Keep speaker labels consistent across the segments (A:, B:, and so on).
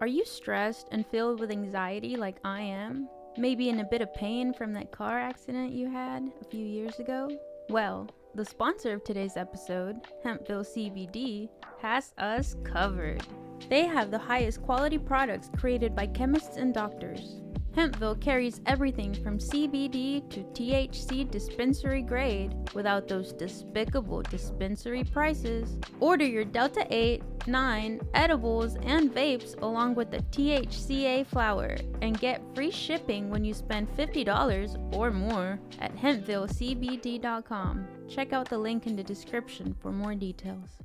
A: Are you stressed and filled with anxiety like I am? Maybe in a bit of pain from that car accident you had a few years ago? Well, the sponsor of today's episode, Hempville CBD, has us covered. They have the highest quality products created by chemists and doctors. Hempville carries everything from CBD to THC dispensary grade without those despicable dispensary prices. Order your Delta 8, 9 edibles and vapes along with the THCA flower and get free shipping when you spend $50 or more at hempvillecbd.com. Check out the link in the description for more details.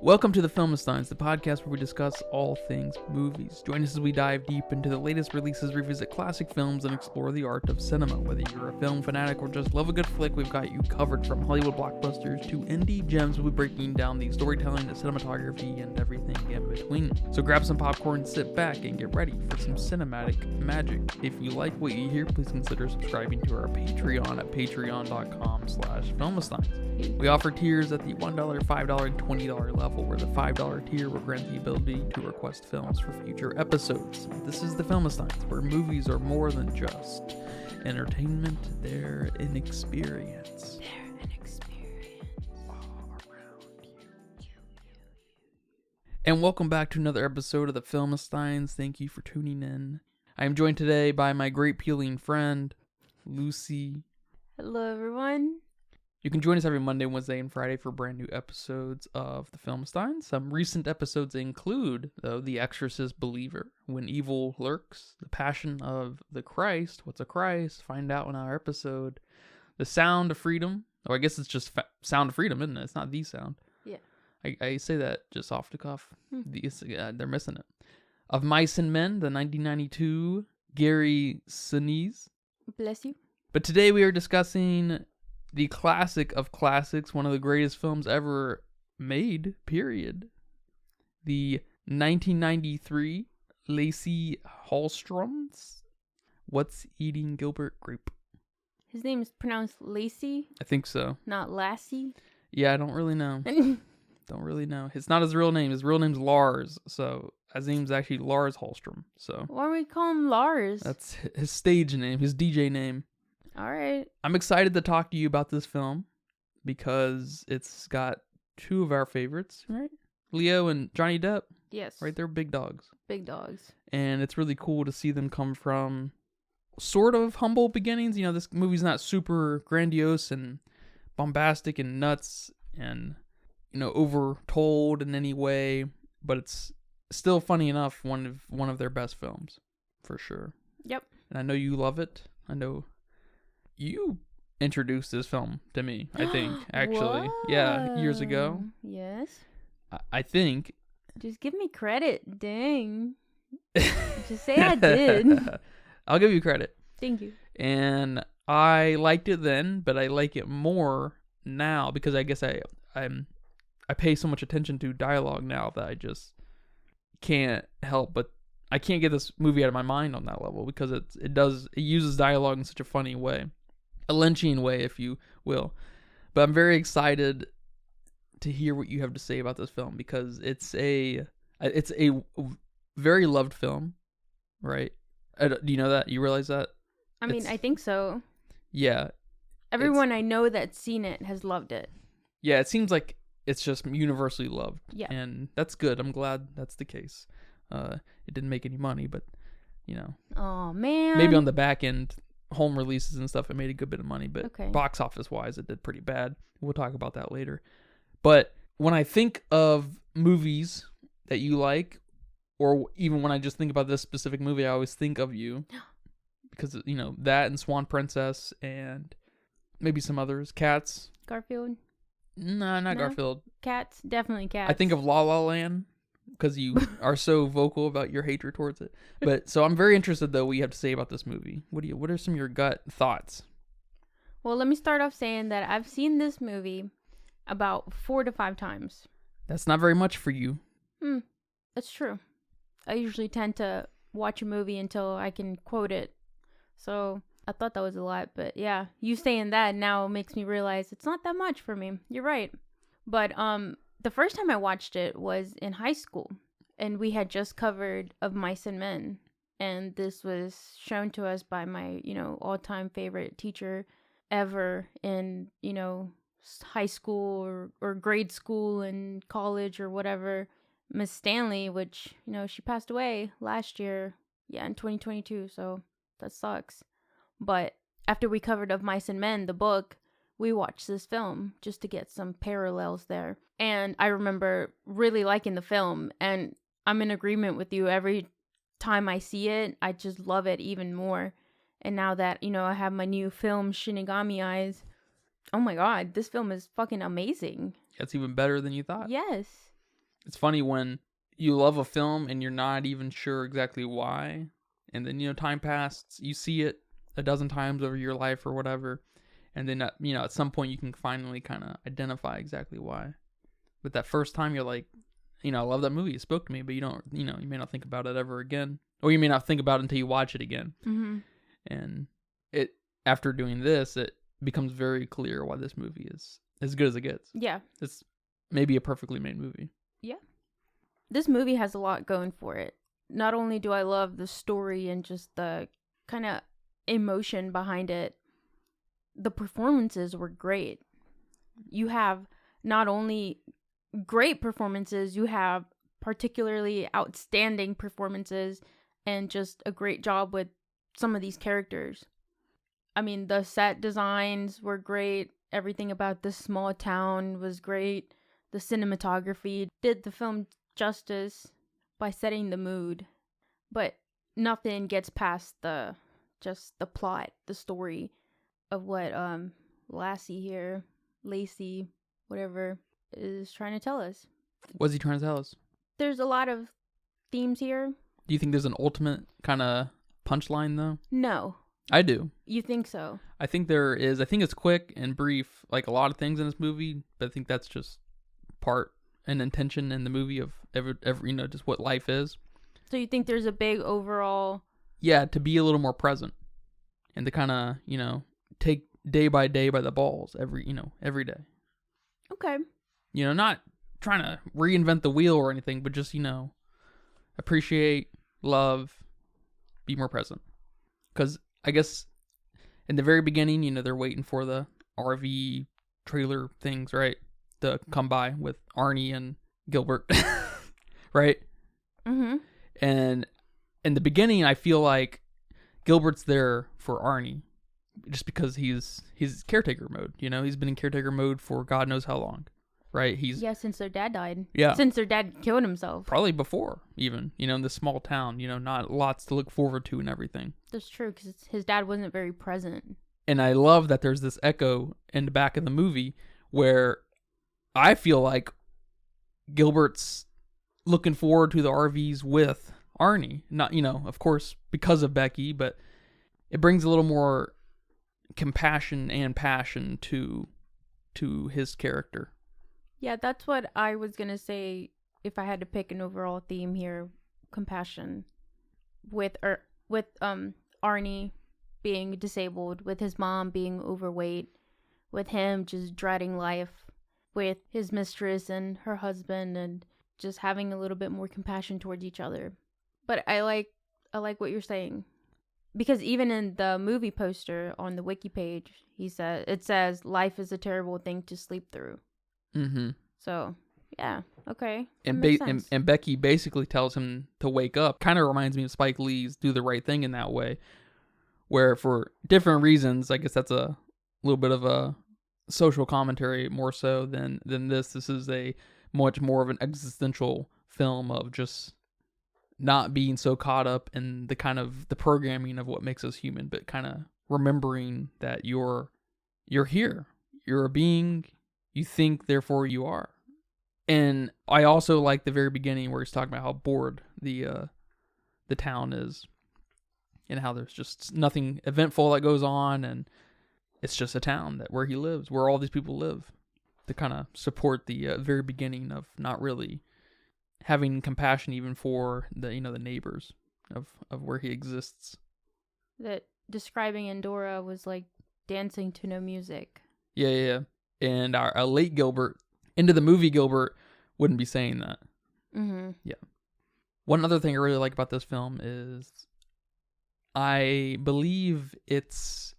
B: Welcome to the Filmistines, the podcast where we discuss all things movies. Join us as we dive deep into the latest releases, revisit classic films, and explore the art of cinema. Whether you're a film fanatic or just love a good flick, we've got you covered. From Hollywood blockbusters to indie gems, we'll be breaking down the storytelling, the cinematography, and everything in between. So grab some popcorn, sit back, and get ready for some cinematic magic. If you like what you hear, please consider subscribing to our Patreon at patreon.com/Filmistines. We offer tiers at the $1, $5, and $20 level, where the $5 tier will grant the ability to request films for future episodes. This is the Filmistines, where movies are more than just entertainment, they're an experience.
A: They're an experience.
B: All around you. And welcome back to another episode of the Filmistines. Thank you for tuning in. I am joined today by my great peeling friend, Lucy.
A: Hello, everyone.
B: You can join us every Monday, Wednesday, and Friday for brand new episodes of The Filmistines. Some recent episodes include, though, The Exorcist Believer, When Evil Lurks, The Passion of the Christ, What's a Christ? Find out in our episode. The Sound of Freedom, or I guess it's just Sound of Freedom, isn't it? It's not The Sound.
A: Yeah.
B: I say that just off the cuff. They're missing it. Of Mice and Men, the 1992 Gary Sinise.
A: Bless you.
B: But today we are discussing the classic of classics, one of the greatest films ever made, period. The 1993 Lasse Hallström's What's Eating Gilbert Grape.
A: His name is pronounced Lasse,
B: I think so.
A: not Lassie.
B: Yeah, I don't really know. Don't really know. It's not his real name. His real name's Lars, so his name's actually Lars Hallström. So
A: Why do we call him Lars?
B: that's his stage name, his DJ name.
A: All right.
B: I'm excited to talk to you about this film because it's got two of our favorites, right? Leo and Johnny Depp,
A: Yes.
B: right? They're big dogs.
A: Big dogs.
B: And it's really cool to see them come from sort of humble beginnings. You know, this movie's not super grandiose and bombastic and nuts and, you know, overtold in any way, but it's still funny enough, one of their best films, for sure.
A: Yep.
B: And I know you love it. I know you introduced this film to me, I think, actually. Yeah, years ago.
A: Yes.
B: I think.
A: Just give me credit. Dang. Just say I did.
B: I'll give you credit.
A: Thank you.
B: And I liked it then, but I like it more now because I guess I pay so much attention to dialogue now that I just can't help but I can't get this movie out of my mind on that level because it uses dialogue in such a funny way. A Lynchian way, if you will. But I'm very excited to hear what you have to say about this film because it's a very loved film, right? Do you know that? You realize that?
A: I mean, I think so.
B: Yeah.
A: Everyone I know that's seen it has loved it.
B: Yeah, it seems like it's just universally loved.
A: Yeah.
B: And that's good. I'm glad that's the case. It didn't make any money, but, you know.
A: Oh, man.
B: Maybe on the back end, home releases and stuff, it made a good bit of money, but
A: Okay.
B: box office wise, it did pretty bad. We'll talk about that later. But when I think of movies that you like, or even when I just think about this specific movie, I always think of you because, you know, that and Swan Princess and maybe some others. Cats.
A: Garfield?
B: No, not
A: No?
B: Garfield.
A: Cats? Definitely Cats.
B: I think of La La Land because you are so vocal about your hatred towards it. But so I'm very interested though what you have to say about this movie. What are some of your gut thoughts?
A: Well, let me start off saying that I've seen this movie about 4 to 5 times.
B: That's not very much for you.
A: That's true. I usually tend to watch a movie until I can quote it. So I thought that was a lot, but yeah, you saying that now makes me realize it's not that much for me. You're right. But the first time I watched it was in high school, and we had just covered Of Mice and Men, and this was shown to us by my, all-time favorite teacher ever in, high school or grade school and college or whatever, Miss Stanley, which, she passed away last year, in 2022, so that sucks. But after we covered Of Mice and Men, the book, we watched this film just to get some parallels there. And I remember really liking the film, and I'm in agreement with you. Every time I see it, I just love it even more. And now that, I have my new film Shinigami eyes, oh my god, this film is fucking amazing.
B: It's even better than you thought.
A: Yes.
B: It's funny when you love a film and you're not even sure exactly why. And then, time passed, you see it a dozen times over your life or whatever. And then, at some point you can finally kind of identify exactly why. But that first time you're like, I love that movie. It spoke to me, but you don't, you may not think about it ever again. Or you may not think about it until you watch it again.
A: Mm-hmm.
B: And after doing this, it becomes very clear why this movie is as good as it gets.
A: Yeah.
B: It's maybe a perfectly made movie.
A: Yeah. This movie has a lot going for it. Not only do I love the story and just the kind of emotion behind it, the performances were great. You have not only great performances, you have particularly outstanding performances and just a great job with some of these characters. I mean, the set designs were great. Everything about this small town was great. The cinematography did the film justice by setting the mood. But nothing gets past the plot, the story of what Lasse, whatever, is trying to tell us.
B: What's he trying to tell us?
A: There's a lot of themes here.
B: Do you think there's an ultimate kind of punchline, though?
A: No.
B: I do.
A: You think so?
B: I think there is. I think it's quick and brief, like a lot of things in this movie, but I think that's just part and intention in the movie of every just what life is.
A: So you think there's a big overall...
B: Yeah, to be a little more present and to kind of, take day by day by the balls every day.
A: Okay.
B: Not trying to reinvent the wheel or anything, but just, appreciate, love, be more present. Because I guess in the very beginning, they're waiting for the RV trailer things, right? To come by with Arnie and Gilbert, right?
A: Mm-hmm.
B: And in the beginning, I feel like Gilbert's there for Arnie just because he's caretaker mode. He's been in caretaker mode for God knows how long, right?
A: Since their dad died.
B: Yeah.
A: Since their dad killed himself.
B: Probably before, even, in this small town, not lots to look forward to and everything.
A: That's true, because his dad wasn't very present.
B: And I love that there's this echo in the back of the movie where I feel like Gilbert's looking forward to the RVs with Arnie. Not, of course, because of Becky, but it brings a little more compassion and passion to his character.
A: Yeah, that's what I was going to say if I had to pick an overall theme here. Compassion. With Arnie being disabled, with his mom being overweight, with him just dreading life, with his mistress and her husband, and just having a little bit more compassion towards each other. But I like what you're saying, because even in the movie poster on the wiki page, it says life is a terrible thing to sleep through.
B: Mm-hmm.
A: So yeah, okay.
B: And Becky basically tells him to wake up. Kind of reminds me of Spike Lee's Do the Right Thing in that way, where for different reasons, I guess that's a little bit of a social commentary more so than this. This is a much more of an existential film of just not being so caught up in the kind of the programming of what makes us human, but kind of remembering that you're here. You're a being. You think, therefore you are. And I also like the very beginning where he's talking about how bored the town is, and how there's just nothing eventful that goes on, and it's just a town where he lives, where all these people live, to kind of support the very beginning of not really having compassion even for the the neighbors of where he exists.
A: That describing Endora was like dancing to no music.
B: Yeah. And our late Gilbert into the movie, Gilbert wouldn't be saying that.
A: Mm-hmm.
B: Yeah. One other thing I really like about this film is I believe it's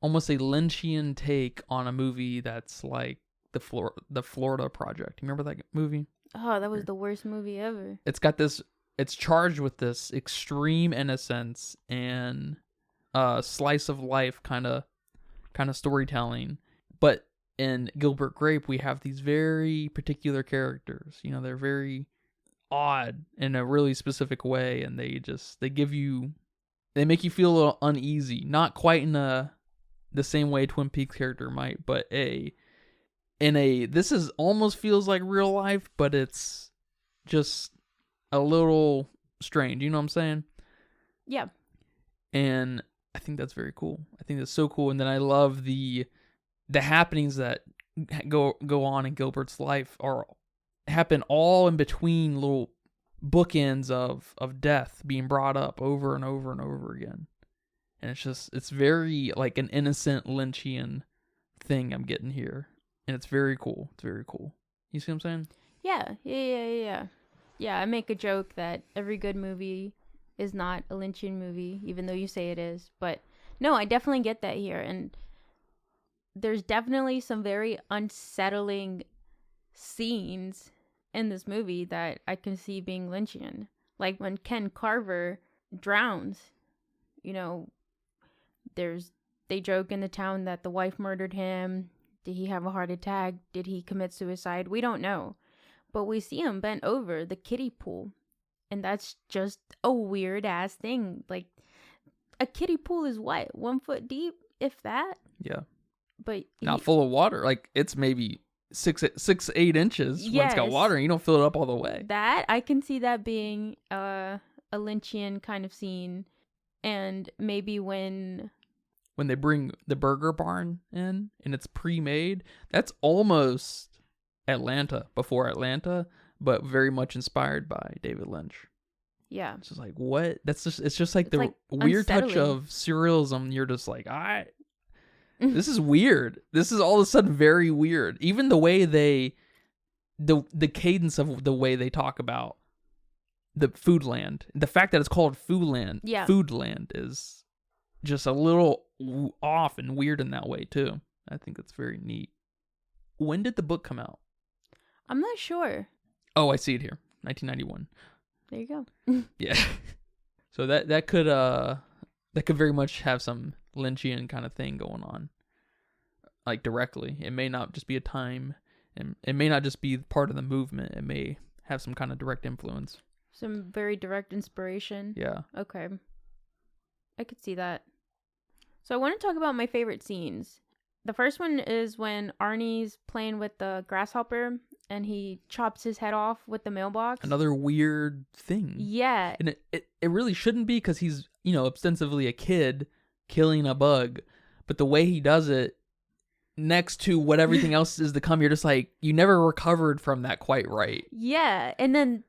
B: almost a Lynchian take on a movie that's like the Florida Project. You remember that movie?
A: Oh, that was the worst movie ever.
B: It's charged with this extreme innocence and slice of life kind of storytelling. But in Gilbert Grape, we have these very particular characters. You know, they're very odd in a really specific way, and they make you feel a little uneasy. Not quite in the same way Twin Peaks character might, but this is almost feels like real life, but it's just a little strange. You know what I'm saying?
A: Yeah.
B: And I think that's very cool. I think that's so cool. And then I love the happenings that go on in Gilbert's life happen all in between little bookends of death being brought up over and over and over again. And it's very like an innocent Lynchian thing I'm getting here. And it's very cool. It's very cool. You see what I'm saying?
A: Yeah. Yeah, I make a joke that every good movie is not a Lynchian movie, even though you say it is. But no, I definitely get that here. And there's definitely some very unsettling scenes in this movie that I can see being Lynchian. Like when Ken Carver drowns, you know, they joke in the town that the wife murdered him. Did he have a heart attack? Did he commit suicide? We don't know. But we see him bent over the kiddie pool. And that's just a weird ass thing. Like, a kiddie pool is what? 1 foot deep, if that?
B: Yeah.
A: But
B: not full of water. Like, it's maybe 8 inches when it's got water, and you don't fill it up all the way.
A: That, I can see that being a Lynchian kind of scene. And maybe when
B: they bring the burger barn in and it's pre-made, that's almost before Atlanta, but very much inspired by David Lynch.
A: Yeah.
B: It's just like, what? It's just like the weird touch of surrealism. You're just like, this is weird. This is all of a sudden very weird. Even the way the cadence of the way they talk about the Foodland, the fact that it's called Foodland, Foodland is just a little off and weird in that way too. I think that's very neat. When did the book come out?
A: I'm not sure.
B: Oh, I see it here. 1991.
A: There you go.
B: Yeah. So that could very much have some Lynchian kind of thing going on. Like directly. It may not just be a time, and it may not just be part of the movement. It may have some kind of direct influence.
A: Some very direct inspiration.
B: Yeah.
A: Okay. I could see that. So I want to talk about my favorite scenes. The first one is when Arnie's playing with the grasshopper and he chops his head off with the mailbox.
B: Another weird thing.
A: Yeah.
B: And it really shouldn't be, because he's, ostensibly a kid killing a bug. But the way he does it, next to what everything else is to come, you're just like, you never recovered from that quite right.
A: Yeah. And then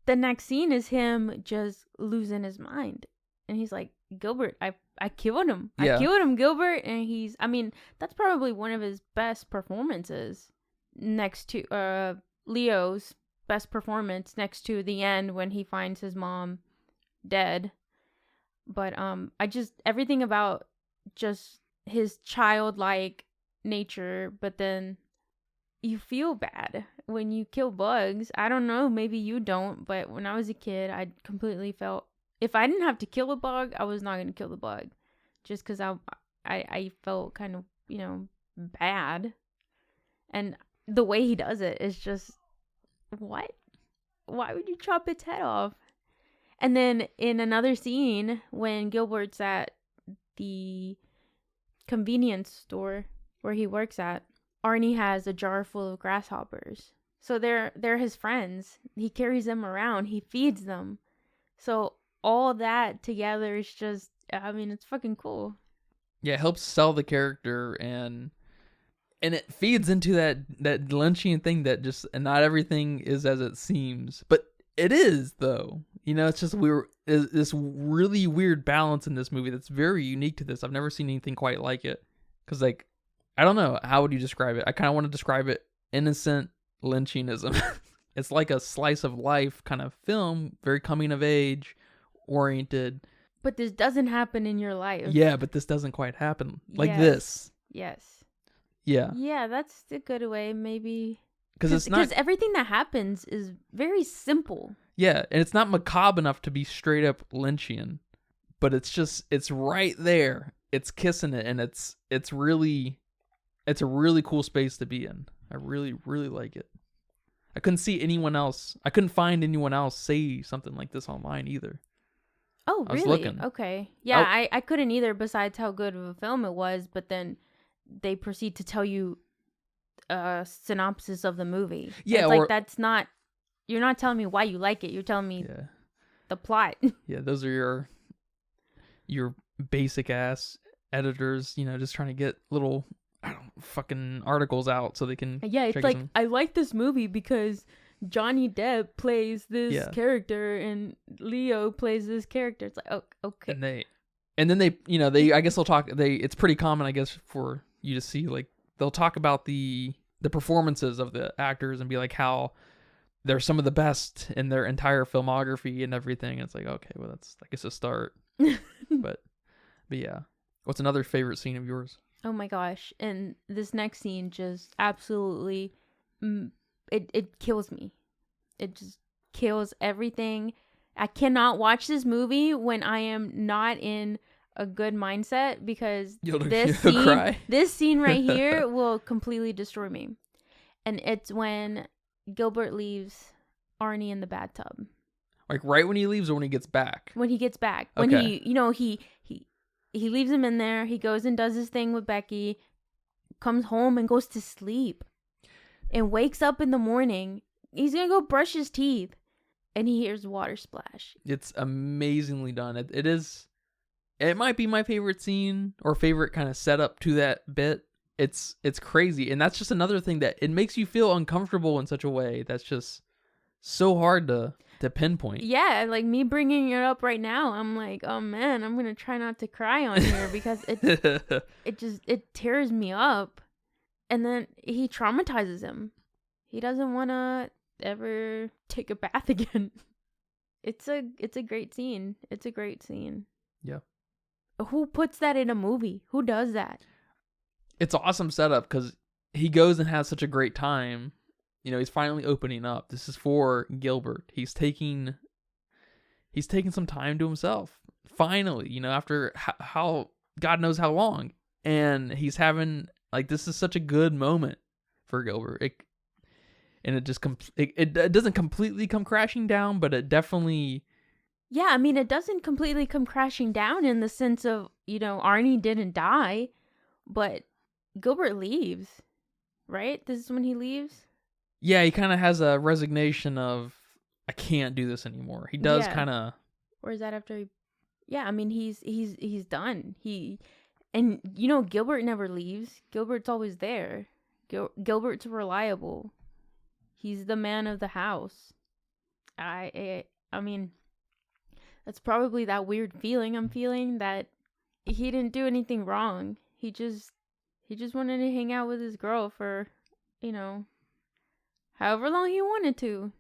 A: the next scene is him just losing his mind. And he's like, Gilbert, I killed him.
B: Yeah.
A: I killed him, Gilbert. And that's probably one of his best performances, next to Leo's best performance, next to the end when he finds his mom dead. But everything about just his childlike nature, but then you feel bad when you kill bugs. I don't know, maybe you don't, but when I was a kid, I completely felt, if I didn't have to kill a bug, I was not going to kill the bug. Just because I felt kind of, bad. And the way he does it is just, what? Why would you chop its head off? And then in another scene, when Gilbert's at the convenience store where he works at, Arnie has a jar full of grasshoppers. So they're his friends. He carries them around. He feeds them. So all that together is just, it's fucking cool.
B: Yeah, it helps sell the character, and it feeds into that Lynchian thing that just, and not everything is as it seems. But it is, though. It's just this really weird balance in this movie that's very unique to this. I've never seen anything quite like it. Because, I don't know. How would you describe it? I kind of want to describe it innocent Lynchianism. It's like a slice of life kind of film, very coming of age oriented.
A: But this doesn't happen in your life.
B: Yeah, but this doesn't quite happen like
A: Yes.
B: this.
A: Yes.
B: Yeah.
A: Yeah, that's a good way, maybe.
B: Because it's not.
A: Because everything that happens is very simple.
B: Yeah, and it's not macabre enough to be straight up Lynchian, but it's right there. It's kissing it, and it's a really cool space to be in. I really, really like it. I couldn't find anyone else say something like this online either.
A: Oh,
B: I was
A: really?
B: looking.
A: Okay. Yeah, I couldn't either, besides how good of a film it was, but then they proceed to tell you a synopsis of the movie.
B: Yeah,
A: it's like that's not, you're not telling me why you like it, you're telling me the plot.
B: Yeah, those are your basic ass editors, just trying to get little fucking articles out so they can
A: it's like I like this movie because Johnny Depp plays this character and Leo plays this character. It's like, oh, okay.
B: And then they I guess they'll talk. It's pretty common, I guess, for you to see, like, they'll talk about the performances of the actors and be like how they're some of the best in their entire filmography and everything. And it's like, okay, well, that's, I guess, a start. but yeah, what's another favorite scene of yours?
A: Oh my gosh. And this next scene just absolutely, it kills me. It just kills everything. I cannot watch this movie when I am not in a good mindset, because this scene right here will completely destroy me. And it's when Gilbert leaves Arnie in the bathtub.
B: Like right when he leaves or when he gets back?
A: When he gets back. When he leaves him in there. He goes and does his thing with Becky, comes home and goes to sleep, and wakes up in the morning. He's going to go brush his teeth, and he hears water splash.
B: It's amazingly done. It is. It might be my favorite scene or favorite kind of setup to that bit. It's crazy. And that's just another thing that it makes you feel uncomfortable in such a way that's just so hard to pinpoint.
A: Yeah, like me bringing it up right now, I'm like, oh man, I'm gonna try not to cry on here because it tears me up. And then he traumatizes him. He doesn't want to ever take a bath again. It's a great scene. It's a great scene.
B: Yeah.
A: Who puts that in a movie? Who does that?
B: It's awesome setup because he goes and has such a great time. He's finally opening up. This is for Gilbert. He's taking some time to himself. Finally, after how God knows how long. And he's having, like, this is such a good moment for Gilbert. It doesn't completely come crashing down, but it definitely...
A: Yeah, I mean, it doesn't completely come crashing down in the sense of, Arnie didn't die, but Gilbert leaves, right? This is when he leaves?
B: Yeah, he kind of has a resignation of, I can't do this anymore. He does kind of...
A: Or is that after he... Yeah, I mean, he's done. Gilbert never leaves. Gilbert's always there. Gilbert's reliable. He's the man of the house. I mean, that's probably that weird feeling I'm feeling, that he didn't do anything wrong. He just wanted to hang out with his girl for, however long he wanted to.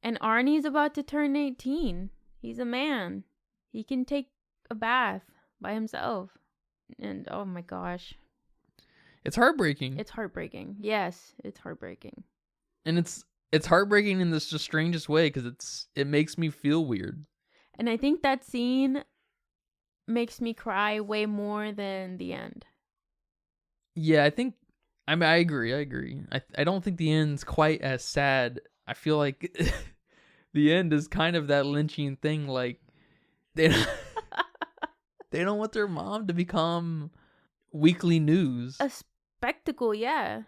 A: And Arnie's about to turn 18. He's a man. He can take a bath by himself. And oh my gosh.
B: It's heartbreaking.
A: It's heartbreaking. Yes, it's heartbreaking.
B: And it's heartbreaking in this just strangest way because it makes me feel weird.
A: And I think that scene makes me cry way more than the end.
B: Yeah, I agree. I don't think the end's quite as sad. I feel like the end is kind of that lynching thing, like they don't want their mom to become weekly news.
A: A spectacle, yeah.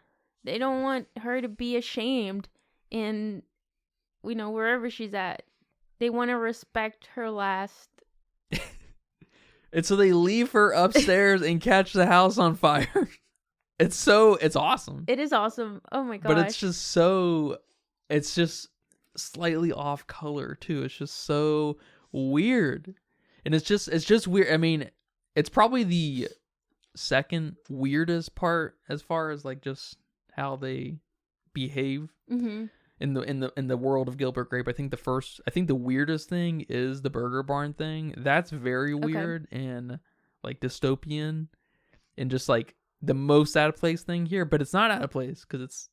A: They don't want her to be ashamed in, wherever she's at. They want to respect her last.
B: And so they leave her upstairs and catch the house on fire. It's awesome.
A: It is awesome. Oh my gosh.
B: But it's just slightly off color too. It's just so weird. And it's just weird. I mean, it's probably second weirdest part as far as like just how they behave
A: Mm-hmm.
B: in the world of Gilbert Grape. I think the weirdest thing is the Burger Barn thing. That's very weird and like dystopian and just like the most out of place thing here, but it's not out of place because it's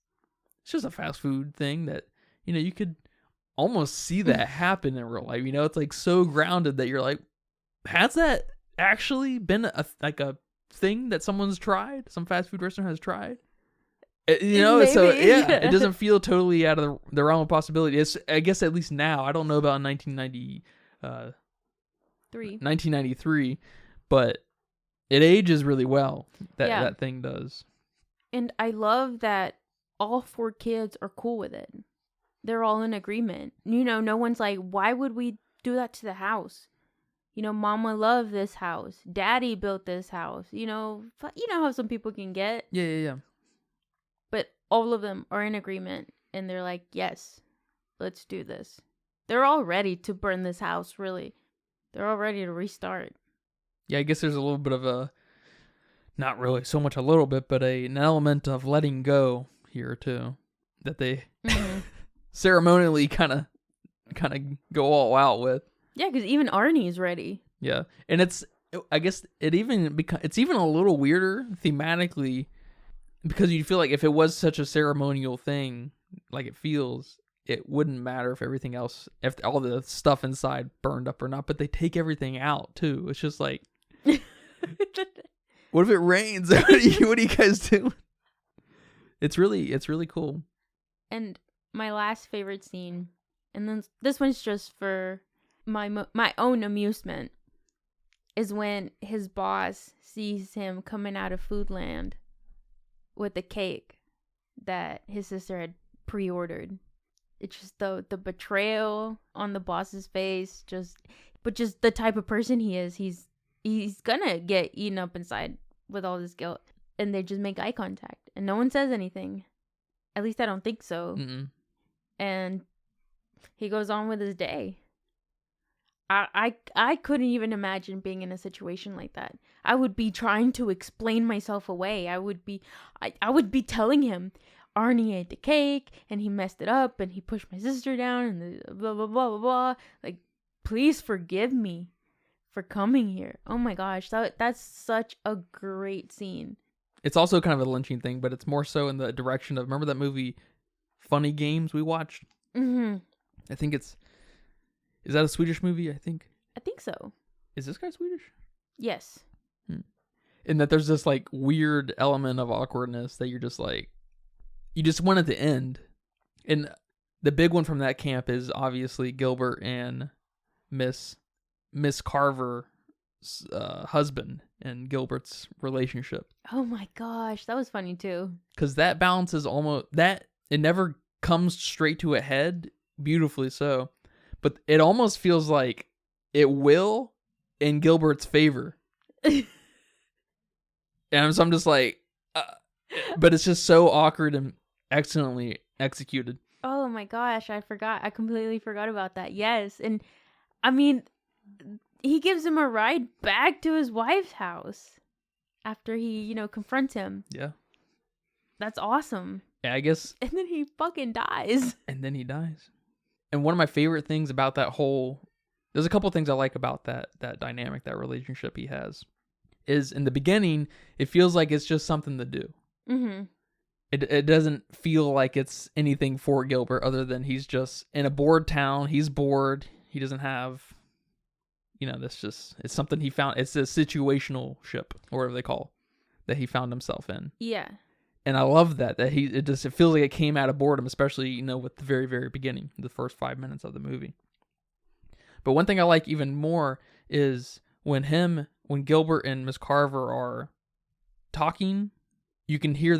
B: just a fast food thing that, you know, you could almost see that happen in real life. You know, it's like so grounded that you're like, has that actually been a thing that someone's tried? Some fast food restaurant has tried? You know,
A: Maybe.
B: so yeah, it doesn't feel totally out of the realm of possibility. It's, I guess, at least now. I don't know about 1993, but it ages really well. That thing does.
A: And I love that all 4 kids are cool with it. They're all in agreement. You know, no one's like, why would we do that to the house? You know, Mama loved this house. Daddy built this house. You know how some people can get.
B: Yeah.
A: But all of them are in agreement. And they're like, yes, let's do this. They're all ready to burn this house, really. They're all ready to restart.
B: Yeah, I guess there's a little bit of a, not really so much a little bit, but an element of letting go here too. That they ceremonially kind of go all out with. Yeah,
A: because even Arnie's ready.
B: Yeah, and I guess it's even a little weirder thematically because you feel like if it was such a ceremonial thing, like it feels, it wouldn't matter if everything else, if all the stuff inside burned up or not. But they take everything out too. It's just like, what if it rains? What are you guys doing? It's really cool.
A: And my last favorite scene, and then this one's just for my own amusement, is when his boss sees him coming out of Foodland with a cake that his sister had pre-ordered. It's just the betrayal on the boss's face, just the type of person he is. He's gonna get eaten up inside with all this guilt, and they just make eye contact, and no one says anything. At least I don't think so.
B: Mm-mm.
A: And he goes on with his day. I couldn't even imagine being in a situation like that. I would be trying to explain myself away. I would be telling him Arnie ate the cake and he messed it up and he pushed my sister down and the blah blah blah blah blah. Like, please forgive me for coming here. Oh my gosh, that's such a great scene.
B: It's also kind of a lynching thing, but it's more so in the direction of, remember that movie Funny Games we watched?
A: Mm-hmm.
B: I think is that a Swedish movie? I think
A: so.
B: Is this guy Swedish?
A: Yes.
B: And that there's this like weird element of awkwardness that you're just like, you just want it to end. And the big one from that camp is obviously Gilbert and Miss Carver's husband and Gilbert's relationship.
A: Oh my gosh, that was funny too.
B: Because that balances it never comes straight to a head, beautifully so. But it almost feels like it will in Gilbert's favor. And so I'm just like, but it's just so awkward and excellently executed.
A: Oh my gosh, I completely forgot about that. Yes. And I mean, he gives him a ride back to his wife's house after he, confronts him.
B: Yeah.
A: That's awesome.
B: Yeah, I guess.
A: And then he fucking dies.
B: And then he dies. And one of my favorite things about there's a couple things I like about that dynamic, that relationship he has, is in the beginning, it feels like it's just something to do.
A: Mm-hmm.
B: It doesn't feel like it's anything for Gilbert other than he's just in a bored town. He's bored. He doesn't have, it's something he found. It's a situational ship, or whatever they call, that he found himself in.
A: Yeah.
B: And I love that it feels like it came out of boredom, especially, with the very, very beginning, the first 5 minutes of the movie. But one thing I like even more is when Gilbert and Miss Carver are talking, you can hear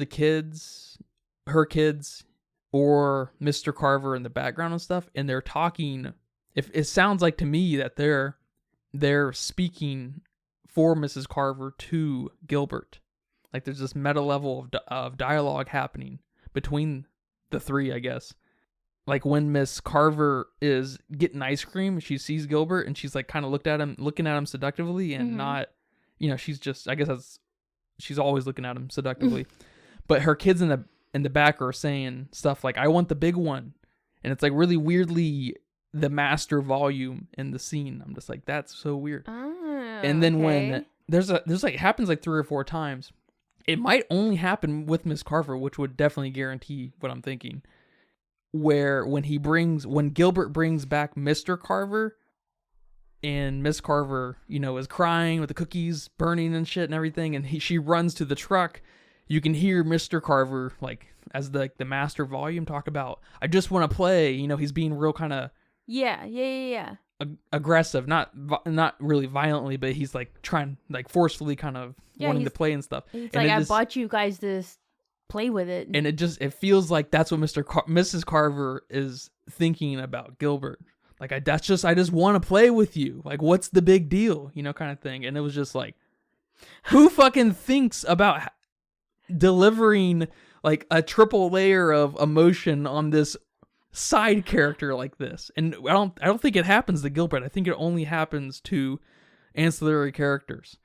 B: her kids, or Mr. Carver in the background and stuff, and they're talking. If it sounds like to me that they're speaking for Mrs. Carver to Gilbert. Like there's this meta level of dialogue happening between the three, I guess. Like when Miss Carver is getting ice cream, she sees Gilbert and she's like kind of looking at him seductively and not, she's just, I guess that's she's always looking at him seductively. But her kids in the back are saying stuff like, I want the big one. And it's like really weirdly the master volume in the scene. I'm just like, that's so weird.
A: Oh,
B: and then
A: okay.
B: when there's like, it happens like 3 or 4 times. It might only happen with Miss Carver, which would definitely guarantee what I'm thinking. Where when Gilbert brings back Mr. Carver, and Miss Carver, is crying with the cookies burning and shit and everything, and she runs to the truck, you can hear Mr. Carver, like, as the master volume, talk about, I just want to play. He's being real kind of
A: yeah.
B: Aggressive, not really violently, but he's like trying, like, forcefully kind of wanting to play and stuff.
A: It's like, I bought you guys this, play with it.
B: And it feels like that's what Mrs. Carver is thinking about Gilbert. Like, I just want to play with you. Like, what's the big deal? Kind of thing. And it was just like, who fucking thinks about delivering like a triple layer of emotion on this side character like this? And I don't think it happens to Gilbert. I think it only happens to ancillary characters.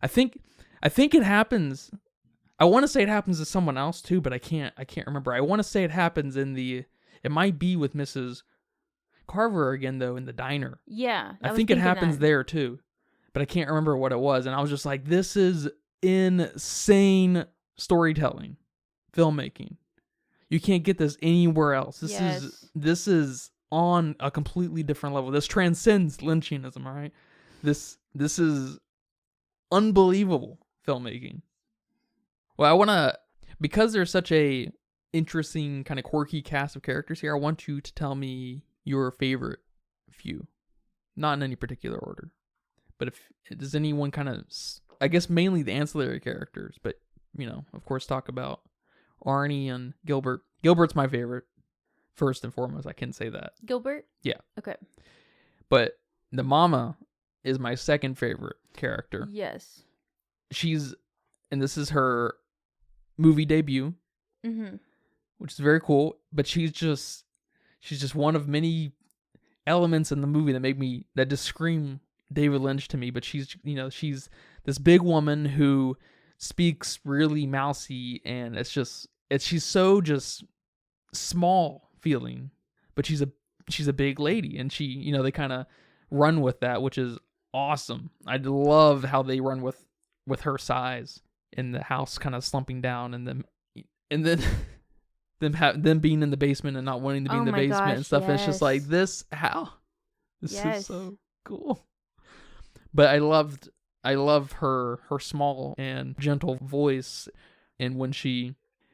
B: I think it happens. I want to say it happens to someone else too, but I can't remember. I want to say it happens it might be with Mrs. Carver again, though, in the diner.
A: Yeah.
B: I think it happens there too, but I can't remember what it was. And I was just like, this is insane storytelling, filmmaking. You can't get this anywhere else. This is on a completely different level. This transcends Lynchianism, all right? This is unbelievable filmmaking. Well, I want to, because there's such a interesting kind of quirky cast of characters here, I want you to tell me your favorite few. Not in any particular order. But does anyone kind of, I guess mainly the ancillary characters, but, of course, talk about Arnie and Gilbert. Gilbert's my favorite, first and foremost. I can say that.
A: Gilbert?
B: Yeah.
A: Okay.
B: But the mama is my second favorite character.
A: Yes.
B: And this is her movie debut, which is very cool. But she's just one of many elements in the movie that just scream David Lynch to me. But she's this big woman who speaks really mousy, and she's so just small feeling, but she's a big lady, and she, they kind of run with that, which is awesome. I love how they run with her size in the house kind of slumping down, and then them being in the basement and not wanting to be in the basement and stuff. Yes. And it's just like, this is so cool. But I love her small and gentle voice, and when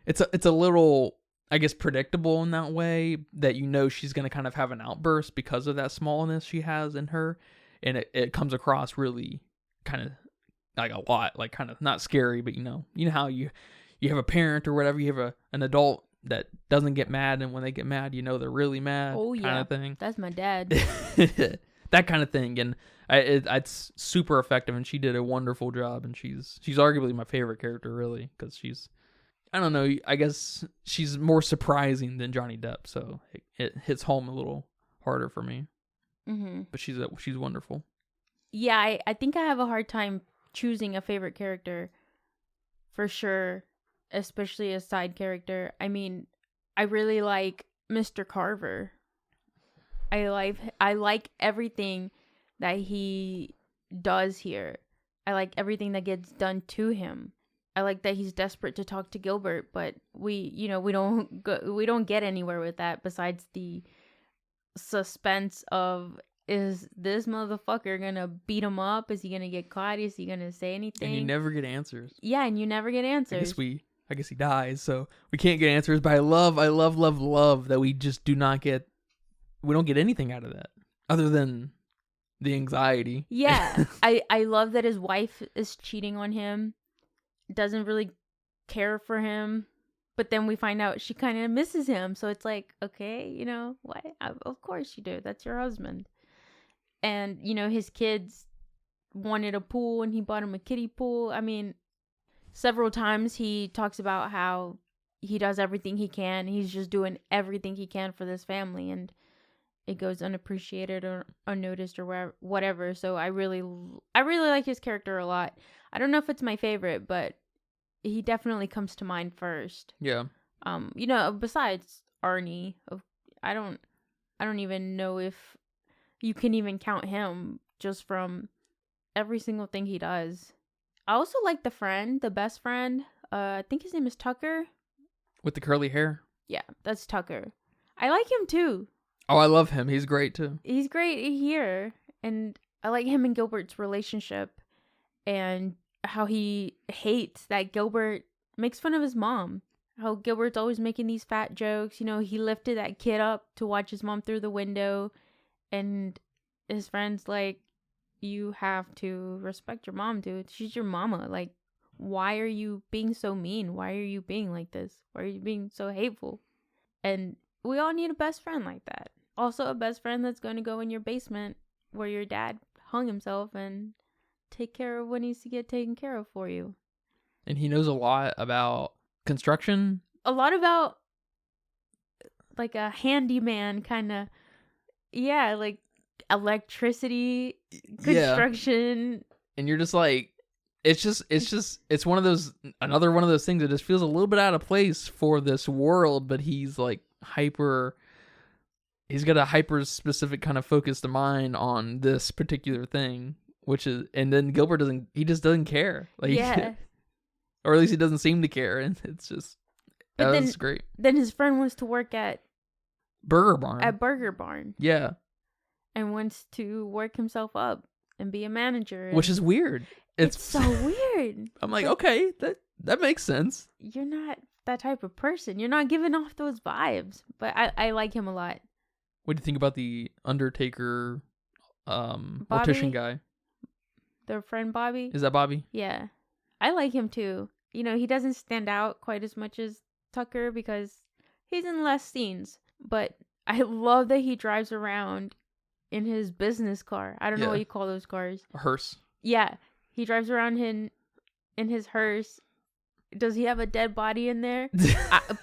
B: it's a little, I guess, predictable in that way, that she's going to kind of have an outburst because of that smallness she has in her, and it comes across really kind of like a lot, like kind of not scary, but how you have a parent or whatever, you have an adult that doesn't get mad, and when they get mad, they're really mad.
A: Oh yeah,
B: kind of thing. That's
A: my dad.
B: That kind of thing, and it's super effective, and she did a wonderful job, and she's arguably my favorite character, really, because she's, I don't know, I guess she's more surprising than Johnny Depp, so it hits home a little harder for me. But she's wonderful.
A: Yeah, I think I have a hard time choosing a favorite character, for sure, especially a side character. I mean, I really like Mr. Carver. I like everything that he does here. I like everything that gets done to him. I like that he's desperate to talk to Gilbert, but we don't get anywhere with that besides the suspense of, is this motherfucker gonna beat him up? Is he gonna get caught? Is he gonna say anything?
B: And you never get answers.
A: Yeah, and you never get answers.
B: I guess he dies, so we can't get answers. But I love that we just we don't get anything out of that other than the anxiety.
A: Yeah, I love that his wife is cheating on him, doesn't really care for him, but then we find out she kind of misses him. So it's like, okay, what? Of course you do. That's your husband. And, his kids wanted a pool, and he bought him a kiddie pool. I mean, several times he talks about how he does everything he can. He's just doing everything he can for this family, and it goes unappreciated or unnoticed or whatever. So I really like his character a lot. I don't know if it's my favorite, but he definitely comes to mind first.
B: Yeah.
A: Besides Arnie, I don't even know if you can even count him just from every single thing he does. I also like the best friend. I think his name is Tucker.
B: With the curly hair?
A: Yeah, that's Tucker. I like him too.
B: Oh, I love him. He's great too.
A: He's great here. And I like him and Gilbert's relationship and how he hates that Gilbert makes fun of his mom. How Gilbert's always making these fat jokes. He lifted that kid up to watch his mom through the window. And his friend's like, you have to respect your mom, dude. She's your mama. Like, why are you being so mean? Why are you being like this? Why are you being so hateful? And we all need a best friend like that. Also, a best friend that's going to go in your basement where your dad hung himself and take care of what needs to get taken care of for you.
B: And he knows a lot about construction.
A: A lot about, like, a handyman kind of, yeah, like electricity, construction.
B: Yeah. And you're just like, it's one of those, another one of those things that just feels a little bit out of place for this world, but he's like he's got a hyper specific kind of focused mind on this particular thing, and then Gilbert just doesn't care. Like,
A: yeah.
B: Or at least he doesn't seem to care. And it's just, that's great.
A: Then his friend wants to work at
B: Burger Barn.
A: Yeah. And wants to work himself up and be a manager.
B: Which is weird.
A: It's so weird.
B: I'm like, okay, that makes sense.
A: You're not that type of person. You're not giving off those vibes. But I like him a lot.
B: What do you think about the Undertaker mortician guy?
A: Their friend Bobby?
B: Is that Bobby?
A: Yeah. I like him too. He doesn't stand out quite as much as Tucker because he's in less scenes. But I love that he drives around in his business car. I don't know what you call those cars.
B: A hearse.
A: Yeah. He drives around in his hearse. Does he have a dead body in there?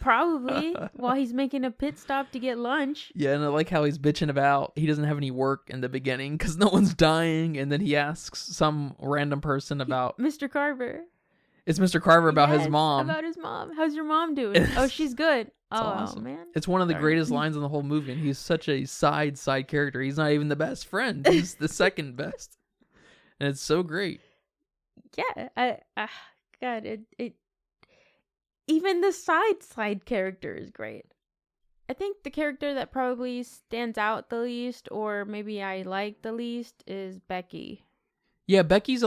A: Probably. While he's making a pit stop to get lunch.
B: Yeah, and I like how he's bitching about he doesn't have any work in the beginning because no one's dying. And then he asks some random person about...
A: Mr. Carver.
B: It's Mr. Carver about his mom.
A: About his mom. How's your mom doing? Oh, she's good.
B: Awesome.
A: Man.
B: It's one of the greatest lines in the whole movie. And he's such a side character. He's not even the best friend. He's the second best. And it's so great.
A: Yeah, God, it even the side character is great. I think the character that probably stands out the least, or maybe I like the least, is Becky.
B: Yeah, Becky's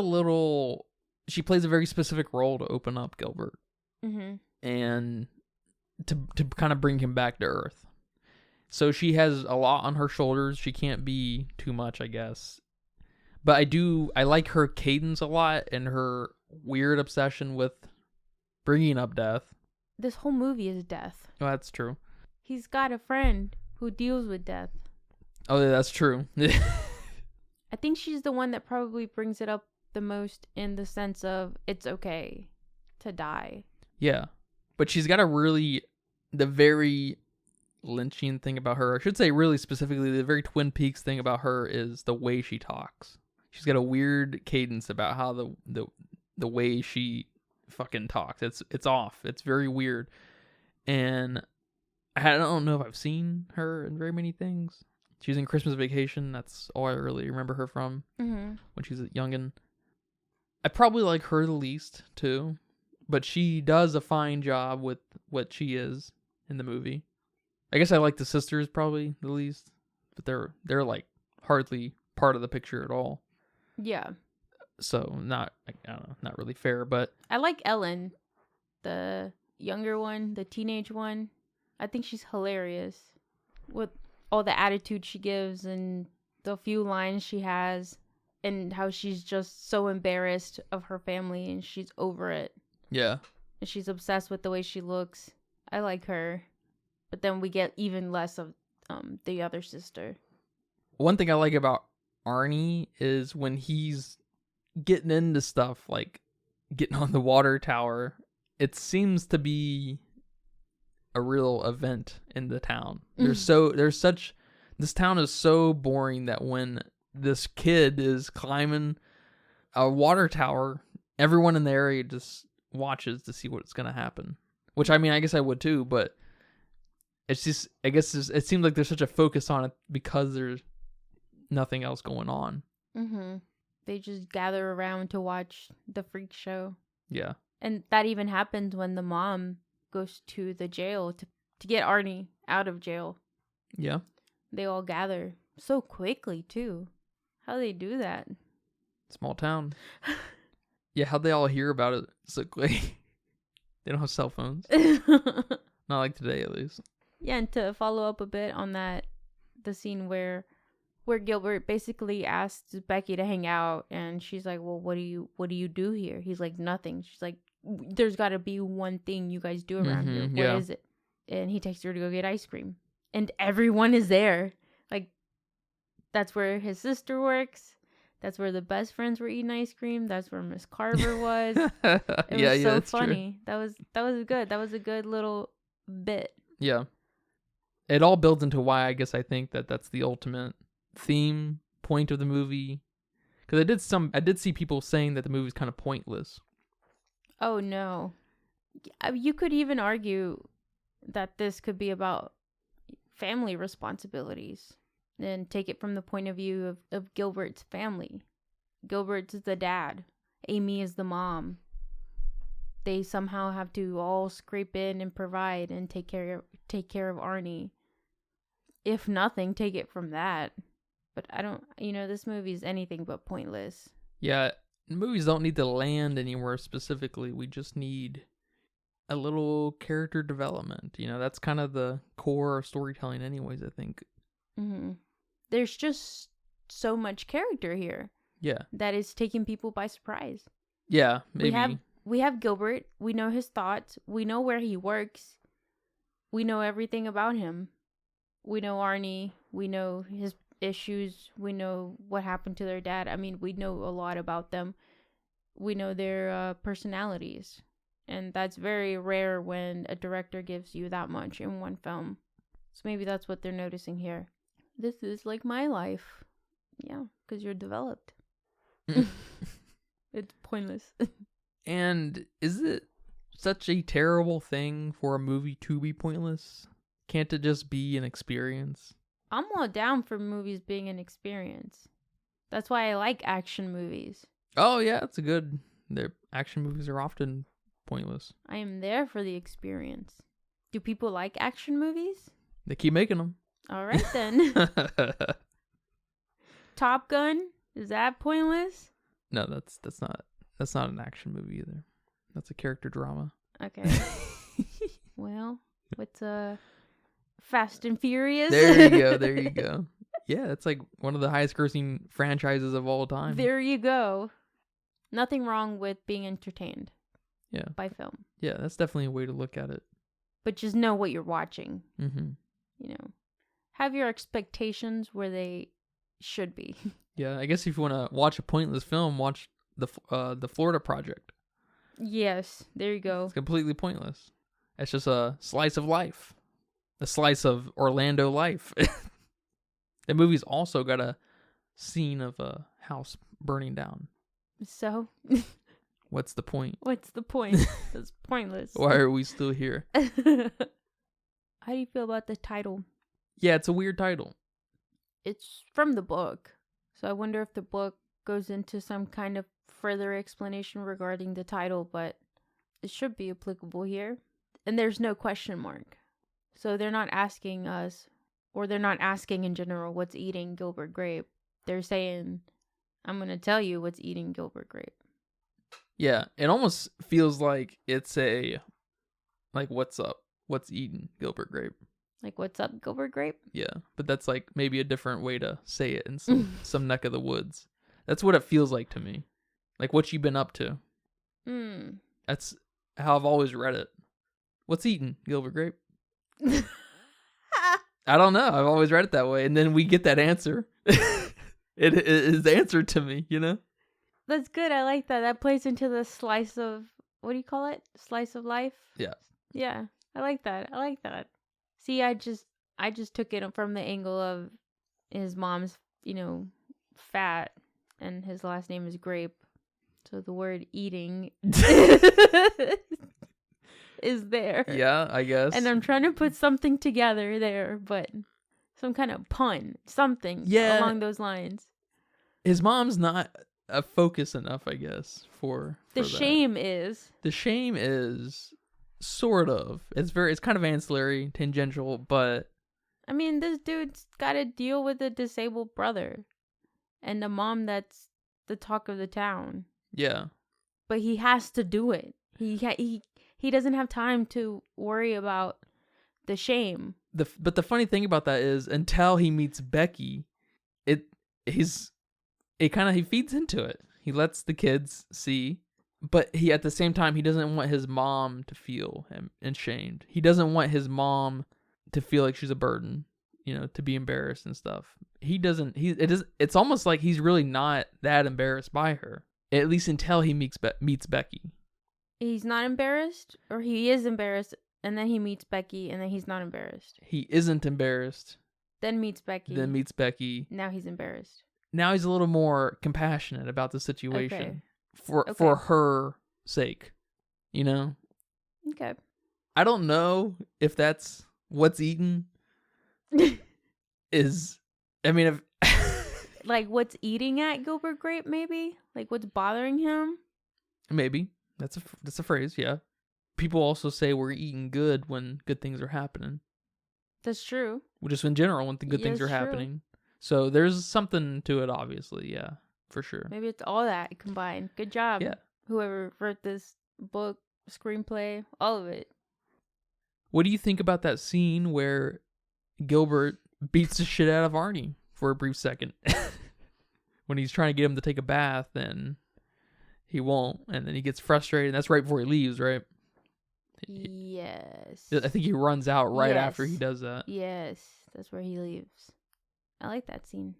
B: she plays a very specific role to open up Gilbert. Mm-hmm. And to kind of bring him back to earth. So she has a lot on her shoulders. She can't be too much, I guess. But I like her cadence a lot and her weird obsession with bringing up death.
A: This whole movie is death.
B: Oh, that's true.
A: He's got a friend who deals with death.
B: Oh, yeah, that's true.
A: I think she's the one that probably brings it up the most in the sense of it's okay to die.
B: Yeah. But she's got the very Lynchian thing about her. I should say really specifically, the very Twin Peaks thing about her is the way she talks. She's got a weird cadence about how the way she fucking talks. It's off. It's very weird. And I don't know if I've seen her in very many things. She's in Christmas Vacation. That's all I really remember her from when she was a youngin'. I probably like her the least too, but she does a fine job with what she is in the movie. I guess I like the sisters probably the least, but they're like hardly part of the picture at all.
A: Yeah.
B: So I don't know, not really fair, but
A: I like Ellen, the younger one, the teenage one. I think she's hilarious with all the attitude she gives and the few lines she has and how she's just so embarrassed of her family and she's over it.
B: Yeah.
A: And she's obsessed with the way she looks. I like her. But then we get even less of the other sister.
B: One thing I like about Arnie is when he's getting into stuff like getting on the water tower, it seems to be a real event in the town. This town is so boring that when this kid is climbing a water tower, everyone in the area just watches to see what's gonna happen. Which, I mean, I guess I would too, but it's just, I guess it seems like there's such a focus on it because there's nothing else going on.
A: Mm-hmm. They just gather around to watch the freak show.
B: Yeah.
A: And that even happens when the mom goes to the jail to get Arnie out of jail.
B: Yeah.
A: They all gather so quickly, too. How do they do that?
B: Small town. Yeah, how'd they all hear about it so quick? They don't have cell phones. Not like today, at least.
A: Yeah, and to follow up a bit on that, the scene where Gilbert basically asks Becky to hang out, and she's like, well, what do you do here? He's like, nothing. She's like, there's got to be one thing you guys do around here. What is it? And he takes her to go get ice cream. And everyone is there. Like, that's where his sister works. That's where the best friends were eating ice cream. That's where Miss Carver was. It was so funny. True. That was good. That was a good little bit.
B: Yeah. It all builds into why I think that's the ultimate theme point of the movie. Because I did see people saying that the movie's kind of pointless.
A: Oh no. You could even argue that this could be about family responsibilities and take it from the point of view of Gilbert's family. Gilbert's the dad. Amy is the mom. They somehow have to all scrape in and provide and take care of Arnie. If nothing, take it from that. But I don't, this movie is anything but pointless.
B: Yeah, movies don't need to land anywhere specifically. We just need a little character development. That's kind of the core of storytelling anyways, I think.
A: Mm-hmm. There's just so much character here.
B: Yeah.
A: That is taking people by surprise.
B: Yeah, maybe.
A: We have Gilbert. We know his thoughts. We know where he works. We know everything about him. We know Arnie. We know his issues. We know what happened to their dad. I mean, we know a lot about them. We know their personalities. And that's very rare when a director gives you that much in one film. So maybe that's what they're noticing here. This is like my life. Yeah, because you're developed. It's pointless.
B: And is it such a terrible thing for a movie to be pointless? Can't it just be an experience?
A: I'm all down for movies being an experience. That's why I like action movies.
B: Oh, yeah, that's their action movies are often pointless.
A: I am there for the experience. Do people like action movies?
B: They keep making them.
A: All right, then. Top Gun? Is that pointless?
B: No, that's not an action movie either. That's a character drama.
A: Okay. Well, what's Fast and Furious?
B: There you go. Yeah, it's like one of the highest grossing franchises of all time.
A: There you go. Nothing wrong with being entertained.
B: Yeah.
A: By film.
B: Yeah, that's definitely a way to look at it.
A: But just know what you're watching.
B: Mm-hmm.
A: Have your expectations where they should be.
B: Yeah, I guess if you want to watch a pointless film, watch the Florida Project.
A: Yes, there you go.
B: It's completely pointless. It's just a slice of life. A slice of Orlando life. The movie's also got a scene of a house burning down.
A: So?
B: What's the point?
A: What's the point? It's pointless.
B: Why are we still here?
A: How do you feel about the title?
B: Yeah, it's a weird title.
A: It's from the book. So I wonder if the book goes into some kind of further explanation regarding the title, but it should be applicable here. And there's no question mark. So they're not asking us, or they're not asking in general, what's eating Gilbert Grape. They're saying, I'm going to tell you what's eating Gilbert Grape.
B: Yeah, it almost feels like it's what's up? What's eating Gilbert Grape?
A: Like, what's up, Gilbert Grape?
B: Yeah, but that's like maybe a different way to say it in some neck of the woods. That's what it feels like to me. Like, what you been up to? That's how I've always read it. What's eating Gilbert Grape? I don't know. I've always read it that way. And then we get that answer. It is answered to me,
A: That's good. I like that. That plays into the slice of, what do you call it? Slice of life?
B: Yeah.
A: Yeah. I like that. See, I just took it from the angle of his mom's, fat, and his last name is Grape. So the word eating is there.
B: Yeah, I guess.
A: And I'm trying to put something together there, but some kind of pun, something along those lines.
B: His mom's not a focus enough, I guess, for
A: the
B: that.
A: shame is.
B: The shame is sort of. It's kind of ancillary, tangential, but
A: I mean, this dude's got to deal with a disabled brother and a mom that's the talk of the town.
B: Yeah.
A: But he has to do it. He doesn't have time to worry about the shame.
B: But the funny thing about that is, until he meets Becky, he feeds into it. He lets the kids see, but he at the same time he doesn't want his mom to feel ashamed. He doesn't want his mom to feel like she's a burden, to be embarrassed and stuff. He doesn't. It's almost like he's really not that embarrassed by her, at least until he meets Becky.
A: He's not embarrassed, or he is embarrassed, and then he meets Becky, and then he's not embarrassed.
B: He isn't embarrassed.
A: Then meets Becky. Now he's embarrassed.
B: Now he's a little more compassionate about the situation for her sake,
A: Okay.
B: I don't know if that's what's eaten. If
A: like what's eating at Gilbert Grape, maybe? Like what's bothering him?
B: Maybe. That's a phrase, yeah. People also say we're eating good when good things are happening.
A: That's true.
B: Just in general, when the good things are happening. So there's something to it, obviously, yeah, for sure.
A: Maybe it's all that combined. Good job.
B: Yeah.
A: Whoever wrote this book, screenplay, all of it.
B: What do you think about that scene where Gilbert beats the shit out of Arnie for a brief second? When he's trying to get him to take a bath and he won't, and then he gets frustrated. And that's right before he leaves, right?
A: Yes.
B: I think he runs out right after he does that.
A: Yes, that's where he leaves. I like that scene.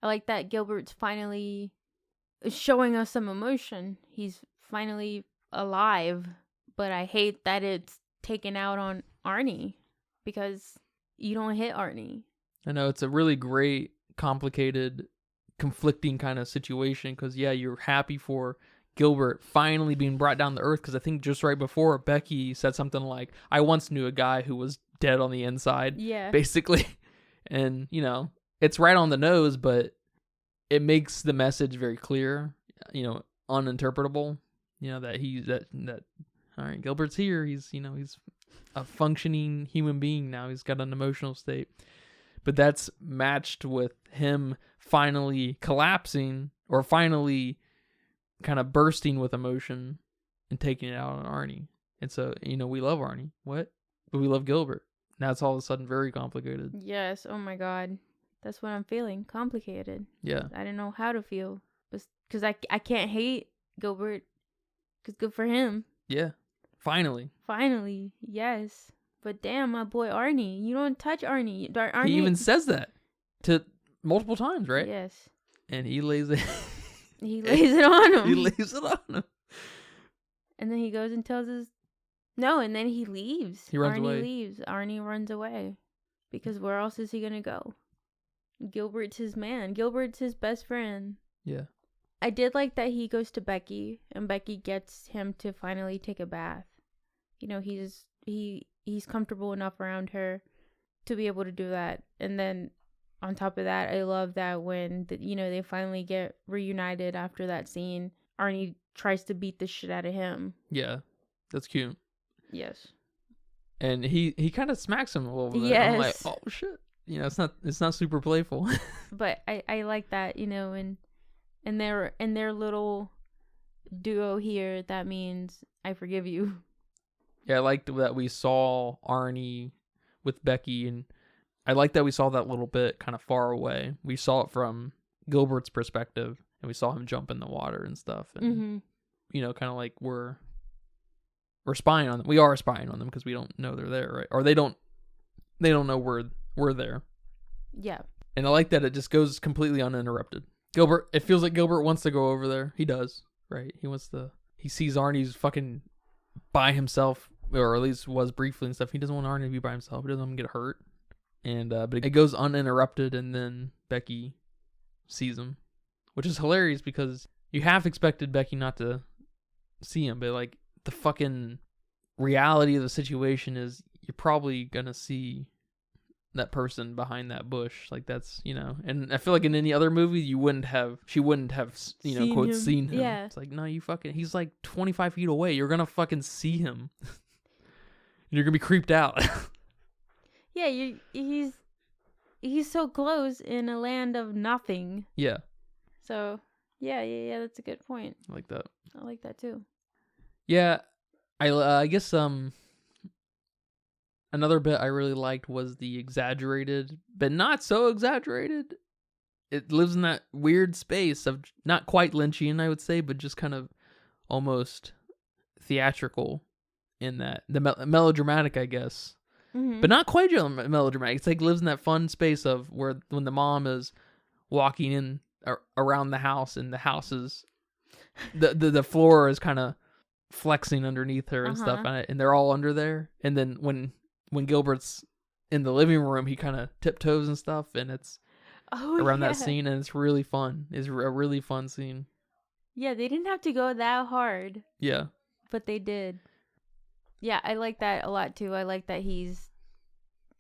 A: I like that Gilbert's finally showing us some emotion. He's finally alive, but I hate that it's taken out on Arnie because you don't hit Arnie.
B: I know, it's a really great, complicated, conflicting kind of situation because, yeah, you're happy for Gilbert finally being brought down to earth because I think just right before Becky said something like, I once knew a guy who was dead on the inside. Yeah. Basically. And, it's right on the nose, but it makes the message very clear, uninterpretable, that all right, Gilbert's here. He's a functioning human being now. He's got an emotional state. But that's matched with him finally collapsing or finally kind of bursting with emotion and taking it out on Arnie. And so, we love Arnie. What? But we love Gilbert. Now it's all of a sudden very complicated.
A: Yes. Oh my God. That's what I'm feeling. Complicated.
B: Yeah.
A: I don't know how to feel. Because I can't hate Gilbert. Because good for him.
B: Yeah. Finally.
A: Yes. But damn, my boy Arnie. You don't touch Arnie. Arnie.
B: He even says that to multiple times, right?
A: Yes.
B: And he lays it.
A: He lays it on him.
B: He lays it on him.
A: And then he goes and tells us no, and then he leaves.
B: He runs away.
A: Arnie leaves. Arnie runs away. Because where else is he going to go? Gilbert's his man. Gilbert's his best friend.
B: Yeah.
A: I did like that he goes to Becky, and Becky gets him to finally take a bath. He's comfortable enough around her to be able to do that. And then on top of that, I love that when they finally get reunited after that scene, Arnie tries to beat the shit out of him.
B: Yeah, that's cute.
A: Yes.
B: And he kind of smacks him a little bit.
A: Yes.
B: I'm like, oh shit. It's not super playful.
A: But I like that, and their little duo here, that means I forgive you.
B: Yeah, I liked that we saw Arnie with Becky, and I like that we saw that little bit kind of far away. We saw it from Gilbert's perspective, and we saw him jump in the water and stuff. And, kind of like we're spying on them. We are spying on them because we don't know they're there, right? Or they don't know we're there.
A: Yeah.
B: And I like that it just goes completely uninterrupted. It feels like Gilbert wants to go over there. He does, right? He sees Arnie's fucking by himself, or at least was briefly and stuff. He doesn't want Arnie to be by himself. He doesn't want him to get hurt. And but it goes uninterrupted, and then Becky sees him, which is hilarious because you half expected Becky not to see him, but like the fucking reality of the situation is you're probably gonna see that person behind that bush. Like that's, and I feel like in any other movie she wouldn't have, seen him.
A: Yeah.
B: It's like, no, he's like 25 feet away. You're gonna fucking see him. You're gonna be creeped out.
A: Yeah, he's so close in a land of nothing.
B: Yeah.
A: So, yeah, that's a good point.
B: I like that.
A: I like that too.
B: Yeah, I guess another bit I really liked was the exaggerated, but not so exaggerated. It lives in that weird space of not quite Lynchian, I would say, but just kind of almost theatrical in that. The melodramatic, I guess.
A: Mm-hmm.
B: But not quite melodramatic. It's like lives in that fun space of where when the mom is walking in around the house and the house is, the floor is kind of flexing underneath her and stuff, and they're all under there. And then when Gilbert's in the living room, he kind of tiptoes and stuff, and it's around that scene, and it's really fun. It's a really fun scene.
A: Yeah, they didn't have to go that hard.
B: Yeah.
A: But they did. Yeah, I like that a lot too. I like that he's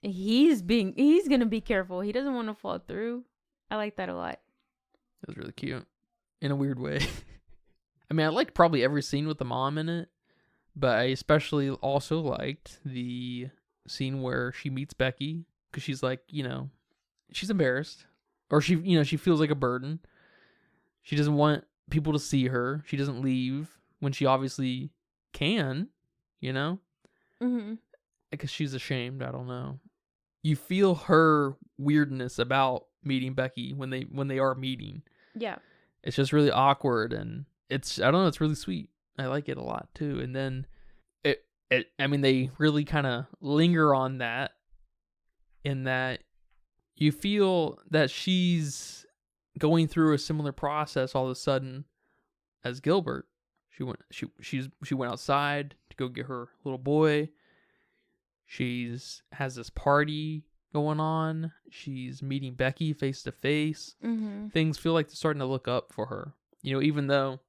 A: gonna be careful. He doesn't want to fall through. I like that a lot.
B: It was really cute. In a weird way. I mean, I liked probably every scene with the mom in it, but I especially also liked the scene where she meets Becky, because she's like, she's embarrassed, or she feels like a burden. She doesn't want people to see her. She doesn't leave when she obviously can,
A: Mm-hmm.
B: because she's ashamed. I don't know. You feel her weirdness about meeting Becky when they are meeting.
A: Yeah.
B: It's just really awkward, and it's really sweet. I like it a lot too. And then they really kind of linger on that, in that you feel that she's going through a similar process all of a sudden as Gilbert. She went outside to go get her little boy. Has this party going on. She's meeting Becky face to face. Things feel like they're starting to look up for her. Even though,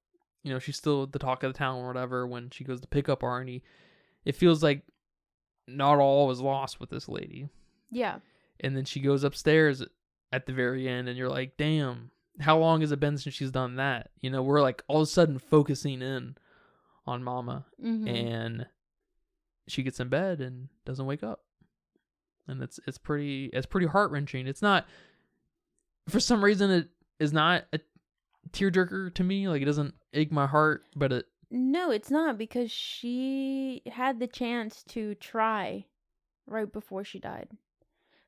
B: she's still the talk of the town or whatever when she goes to pick up Arnie. It feels like not all is lost with this lady.
A: Yeah.
B: And then she goes upstairs at the very end, and you're like, damn, how long has it been since she's done that? We're like all of a sudden focusing in on Mama, and she gets in bed and doesn't wake up. And it's pretty heart-wrenching. It's not, for some reason, it is not a tearjerker to me. Like, it doesn't ache my heart, but
A: No, it's not, because she had the chance to try right before she died.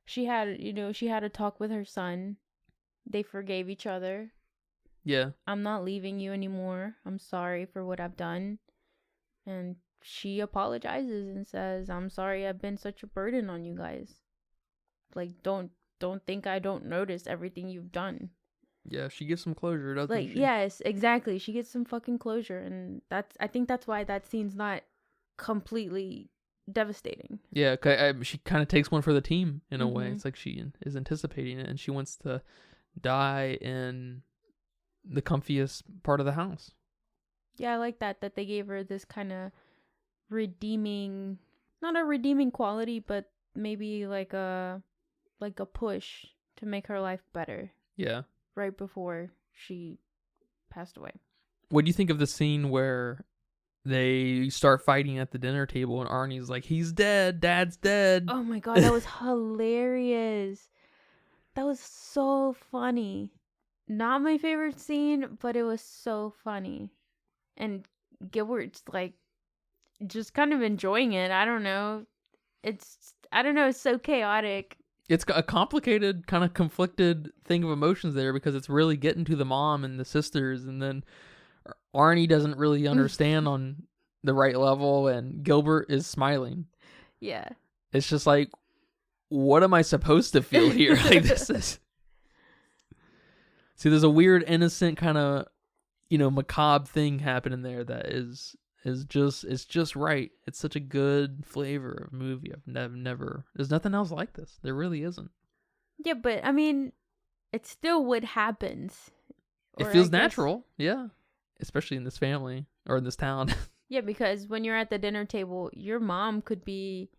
A: She had a talk with her son. They forgave each other.
B: Yeah.
A: I'm not leaving you anymore. I'm sorry for what I've done. And she apologizes and says, I'm sorry I've been such a burden on you guys. Like, don't think I don't notice everything you've done.
B: Yeah, she gives some closure, doesn't
A: like,
B: she?
A: Yes, exactly. She gets some fucking closure, and I think that's why that scene's not completely devastating.
B: Yeah, she kind of takes one for the team in a way. It's like she is anticipating it, and she wants to die in the comfiest part of the house.
A: Yeah, I like that they gave her this kind of redeeming, not a redeeming quality, but maybe like a push to make her life better.
B: Yeah.
A: Right before she passed away.
B: What do you think of the scene where they start fighting at the dinner table and Arnie's like, he's dead, Dad's dead?
A: Oh my God, that was hilarious. That was so funny. Not my favorite scene, but it was so funny. And Gilbert's like just kind of enjoying it. I don't know. It's so chaotic.
B: It's a complicated, kind of conflicted thing of emotions there, because it's really getting to the mom and the sisters, and then Arnie doesn't really understand on the right level, and Gilbert is smiling.
A: Yeah.
B: It's just like, what am I supposed to feel here? Like, this is... See, there's a weird, innocent kind of, macabre thing happening there that is just right. It's such a good flavor of movie. I've never, there's nothing else like this. There really isn't.
A: Yeah, but I mean, it's still what happens.
B: It feels natural. Yeah. especially in this family or in this town.
A: Yeah, because when you're at the dinner table, your mom could be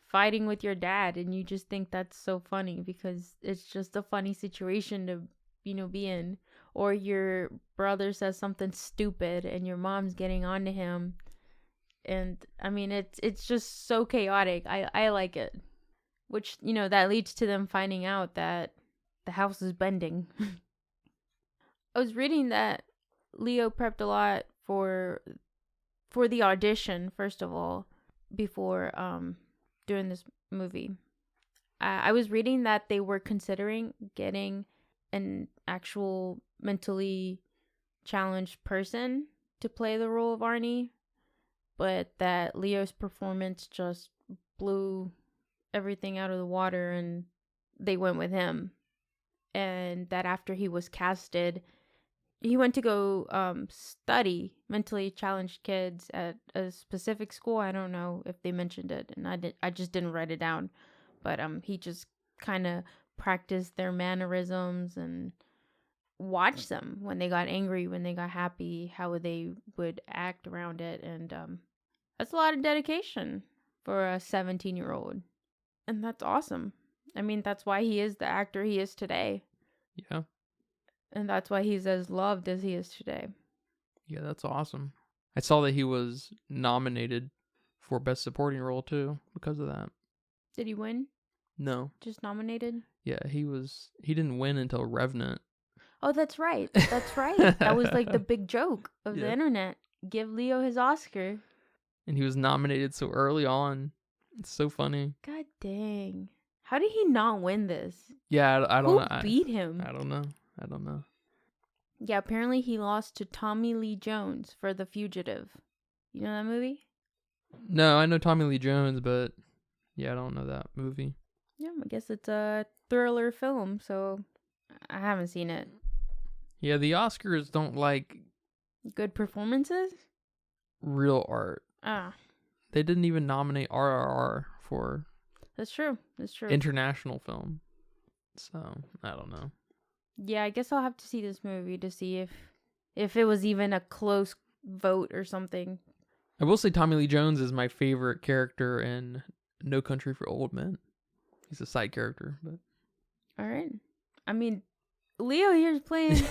A: fighting with your dad, and you just think that's so funny because it's just a funny situation to, be in. Or your brother says something stupid, and your mom's getting on to him. And, I mean, it's just so chaotic. I like it. Which, that leads to them finding out that the house is bending. I was reading that Leo prepped a lot for the audition, first of all, before doing this movie. I was reading that they were considering getting an actual mentally challenged person to play the role of Arnie, but that Leo's performance just blew everything out of the water and they went with him. And that after he was casted, he went to go study mentally challenged kids at a specific school. I don't know if they mentioned it, and I just didn't write it down. But he just kind of practiced their mannerisms and watched them when they got angry, when they got happy, how they would act around it. And that's a lot of dedication for a 17-year-old. And that's awesome. I mean, that's why he is the actor he is today.
B: Yeah.
A: And that's why he's as loved as he is today.
B: Yeah, that's awesome. I saw that he was nominated for Best Supporting Role, too, because of that.
A: Did he win?
B: No.
A: Just nominated?
B: Yeah, he didn't win until Revenant.
A: Oh, that's right. That's right. That was like the big joke of the internet. Give Leo his Oscar.
B: And he was nominated so early on. It's so funny.
A: God dang. How did he not win this?
B: Yeah, I don't know.
A: Who beat him?
B: I don't know.
A: Yeah, apparently he lost to Tommy Lee Jones for The Fugitive. You know that movie?
B: No, I know Tommy Lee Jones, but yeah, I don't know that movie.
A: Yeah, I guess it's a thriller film, so I haven't seen it.
B: Yeah, the Oscars don't like
A: good performances?
B: Real art.
A: Ah.
B: They didn't even nominate RRR for
A: That's true.
B: international film. So, I don't know.
A: Yeah, I guess I'll have to see this movie to see if it was even a close vote or something.
B: I will say Tommy Lee Jones is my favorite character in No Country for Old Men. He's a side character, but
A: all right. I mean, Leo here's playing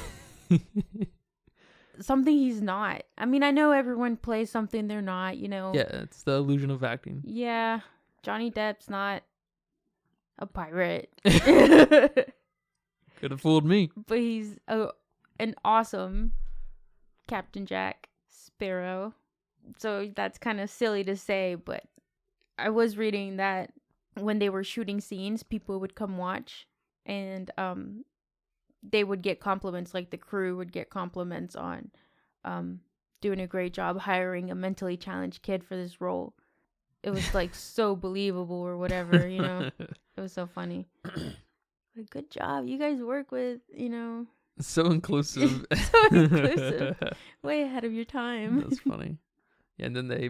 A: something he's not. I mean, I know everyone plays something they're not,
B: Yeah, it's the illusion of acting.
A: Yeah, Johnny Depp's not a pirate.
B: Could have fooled me.
A: But he's an awesome Captain Jack Sparrow. So that's kind of silly to say, but I was reading that when they were shooting scenes, people would come watch and they would get compliments, like the crew would get compliments on doing a great job hiring a mentally challenged kid for this role. It was like so believable or whatever, It was so funny. Like, good job. You guys work with,
B: So inclusive.
A: So inclusive. Way ahead of your time.
B: That's funny. Yeah, and then they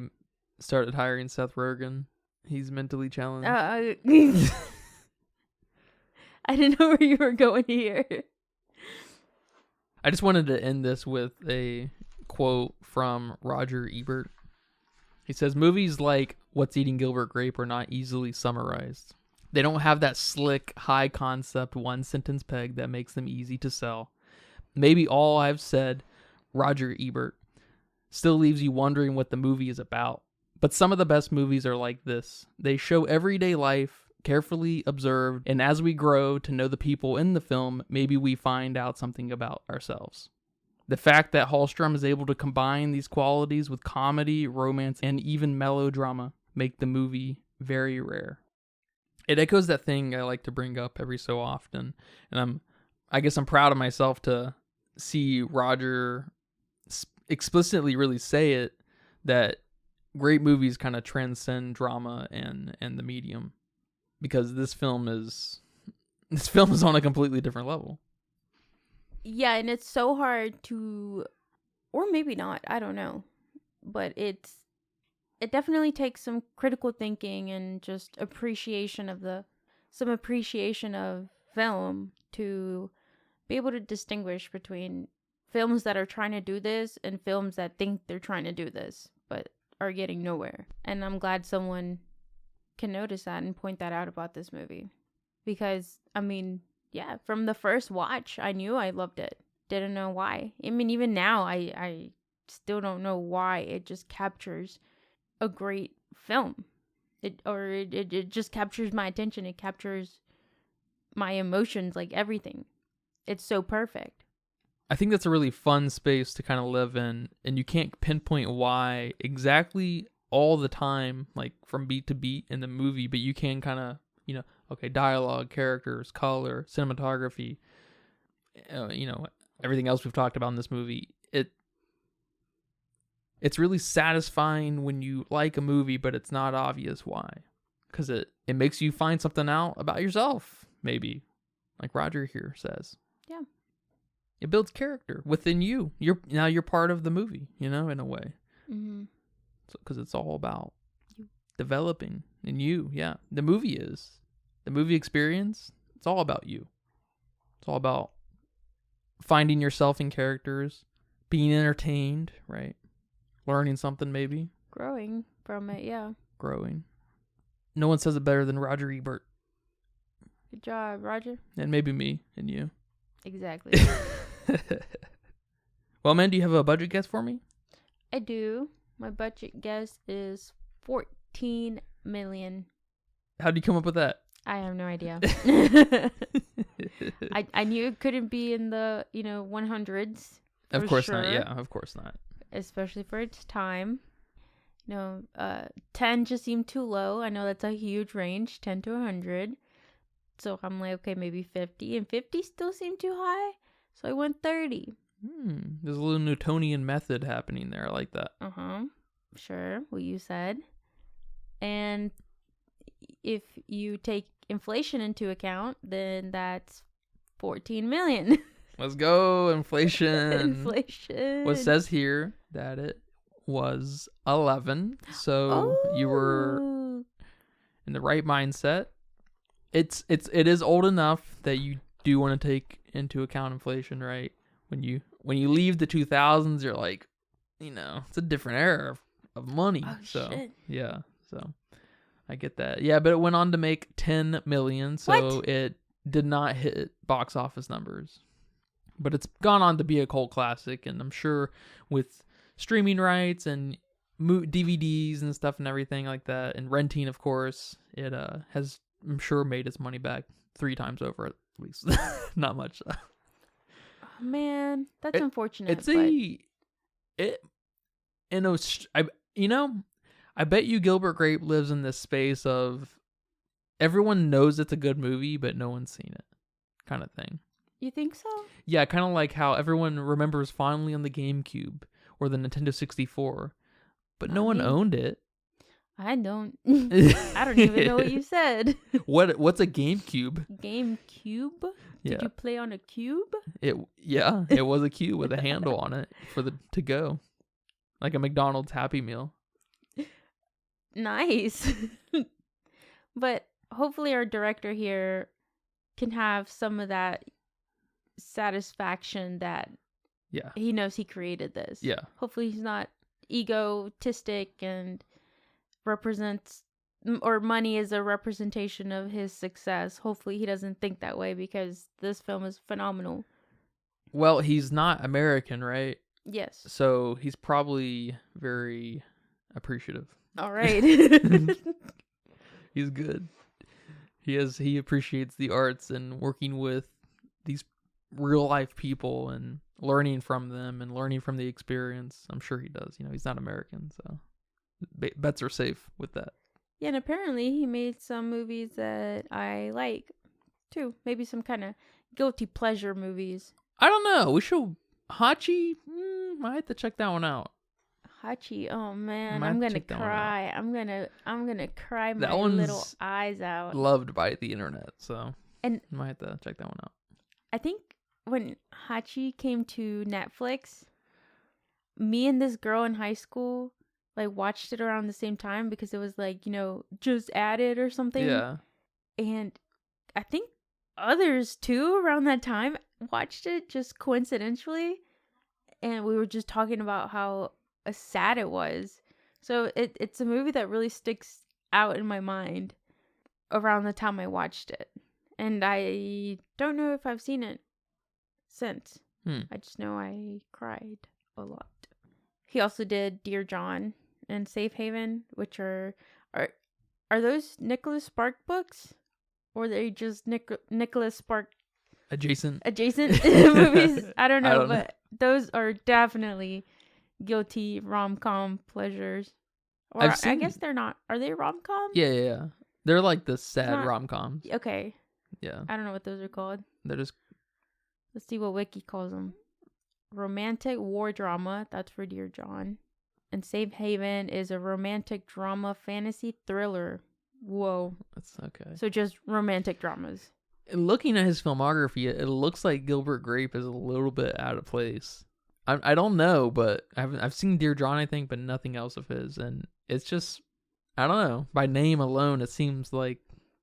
B: started hiring Seth Rogen. He's mentally challenged.
A: I didn't know where you were going here.
B: I just wanted to end this with a quote from Roger Ebert. He says, "Movies like What's Eating Gilbert Grape are not easily summarized. They don't have that slick, high-concept one-sentence peg that makes them easy to sell. Maybe all I've said, Roger Ebert, still leaves you wondering what the movie is about. But some of the best movies are like this. They show everyday life, carefully observed, and as we grow to know the people in the film, maybe we find out something about ourselves. The fact that Hallström is able to combine these qualities with comedy, romance, and even melodrama make the movie very rare." It echoes that thing I like to bring up every so often, and I guess I'm proud of myself to see Roger explicitly really say it, that great movies kind of transcend drama and the medium, because this film is on a completely different level.
A: Yeah, and it's so hard to, or maybe not, I don't know, but it definitely takes some critical thinking and just appreciation of film to be able to distinguish between films that are trying to do this and films that think they're trying to do this but are getting nowhere. And I'm glad someone can notice that and point that out about this movie. Because, I mean, yeah, from the first watch, I knew I loved it. Didn't know why. I mean, even now, I still don't know why. It just captures a great film. It just captures my attention. It captures my emotions, like everything. It's so perfect.
B: I think that's a really fun space to kind of live in, and you can't pinpoint why exactly all the time, like from beat to beat in the movie, but you can kind of, okay, dialogue, characters, color, cinematography, everything else we've talked about in this movie. It's really satisfying when you like a movie, but it's not obvious why, because it makes you find something out about yourself, maybe, like Roger here says.
A: Yeah.
B: It builds character within you. You're part of the movie, in a way.
A: Mm-hmm.
B: Because it's all about developing in you. Yeah, the movie experience. It's all about you. It's all about finding yourself in characters, being entertained, right? Learning something, maybe.
A: Growing from it, yeah.
B: Growing. No one says it better than Roger Ebert.
A: Good job, Roger.
B: And maybe me and you.
A: Exactly.
B: Well, man, do you have a budget guess for me?
A: I do. My budget guess is 14 million.
B: How did you come up with that?
A: I have no idea. I knew it couldn't be in the 100s.
B: Of course not. Yeah, of course not.
A: Especially for its time. 10 just seemed too low. I know that's a huge range, 10 to 100. So I'm like, okay, maybe 50. And 50 still seemed too high. So I went 30.
B: There's a little Newtonian method happening there. I like that.
A: Sure, what you said. And if you take inflation into account, then that's 14 million.
B: Let's go, inflation.
A: Inflation.
B: What says here that it was 11. So you were in the right mindset. It is old enough that you do want to take into account inflation, right? When you leave the 2000s, you're like, it's a different era of money. Shit. Yeah, so I get that. Yeah, but it went on to make 10 million, so it did not hit box office numbers. But it's gone on to be a cult classic, and I'm sure with streaming rights and DVDs and stuff and everything like that, and renting, of course, it has, I'm sure, made its money back 3 times over at least. Not much.
A: Oh, man, that's unfortunate.
B: I bet you Gilbert Grape lives in this space of everyone knows it's a good movie, but no one's seen it, kind of thing.
A: You think so?
B: Yeah, kind of like how everyone remembers fondly on the GameCube or the Nintendo 64, but no one owned it.
A: I don't. I don't even know what you said.
B: What's a GameCube?
A: GameCube? Did you play on a cube?
B: It was a cube with a handle on it for the to go, like a McDonald's Happy Meal.
A: Nice. But hopefully our director here can have some of that satisfaction that he knows he created this.
B: Yeah.
A: Hopefully he's not egotistic and represents, or money is a representation of his success. Hopefully he doesn't think that way, because this film is phenomenal.
B: Well, he's not American, right?
A: Yes.
B: So he's probably very appreciative.
A: All right.
B: He's good. He appreciates the arts and working with these real life people and learning from them and learning from the experience. I'm sure he does. He's not American, so bets are safe with that.
A: Yeah, and apparently he made some movies that I like too. Maybe some kind of guilty pleasure movies.
B: I don't know. We should Hachi. I have to check that one out.
A: Hachi, oh man, I'm gonna cry. I'm gonna cry my little eyes out.
B: Loved by the internet, so
A: and
B: I might have to check that one out.
A: I think when Hachi came to Netflix, me and this girl in high school watched it around the same time, because it was just added or something.
B: Yeah.
A: And I think others too around that time watched it just coincidentally. and we were just talking about how sad it was. So it's a movie that really sticks out in my mind around the time I watched it. And I don't know if I've seen it since. I just know I cried a lot. He also did Dear John and Safe Haven, which are those Nicholas Spark books? Or are they just Nicholas Spark
B: adjacent
A: movies? I don't know, but those are definitely guilty rom-com pleasures. Or I guess they're not. Are they rom-com?
B: Yeah. They're like the sad rom-coms.
A: Okay.
B: Yeah.
A: I don't know what those are called.
B: They're just...
A: Let's see what Wiki calls them. Romantic war drama. That's for Dear John. And Safe Haven is a romantic drama fantasy thriller. Whoa.
B: That's okay.
A: So just romantic dramas.
B: Looking at his filmography, it looks like Gilbert Grape is a little bit out of place. I don't know, but I've seen Dear John, I think, but nothing else of his. And it's just, I don't know. By name alone, it seems like...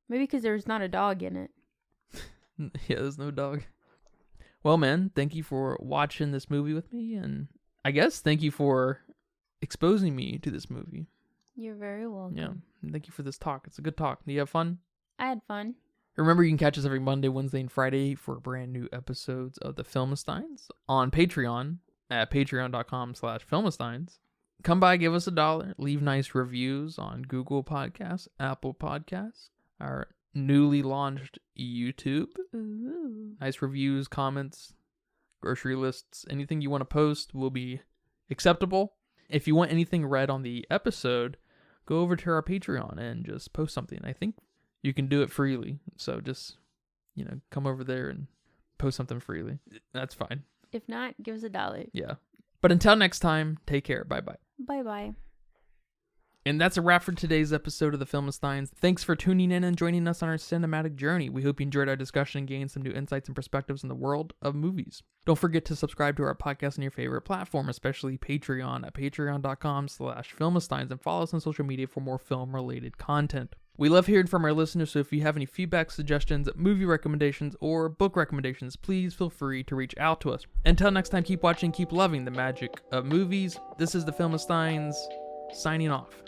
A: Maybe because there's not a dog in it.
B: Yeah, there's no dog. Well, man, thank you for watching this movie with me. And I guess thank you for exposing me to this movie.
A: You're very welcome.
B: Yeah, thank you for this talk. It's a good talk. Do you have fun?
A: I had fun.
B: Remember, you can catch us every Monday, Wednesday, and Friday for brand new episodes of the Filmistines on Patreon at patreon.com/Filmistines. Come by, give us $1, leave nice reviews on Google Podcasts, Apple Podcasts, our newly launched YouTube.
A: Ooh.
B: Nice reviews, comments, grocery lists, anything you want to post will be acceptable. If you want anything read on the episode, go over to our Patreon and just post something. I think you can do it freely. So just, come over there and post something freely. That's fine.
A: If not, give us $1.
B: Yeah. But until next time, take care. Bye-bye.
A: Bye-bye.
B: And that's a wrap for today's episode of the Filmistines. Thanks for tuning in and joining us on our cinematic journey. We hope you enjoyed our discussion and gained some new insights and perspectives in the world of movies. Don't forget to subscribe to our podcast on your favorite platform, especially Patreon at patreon.com/Filmistines, and follow us on social media for more film-related content. We love hearing from our listeners, so if you have any feedback, suggestions, movie recommendations, or book recommendations, please feel free to reach out to us. Until next time, keep watching, keep loving the magic of movies. This is the Filmistines, signing off.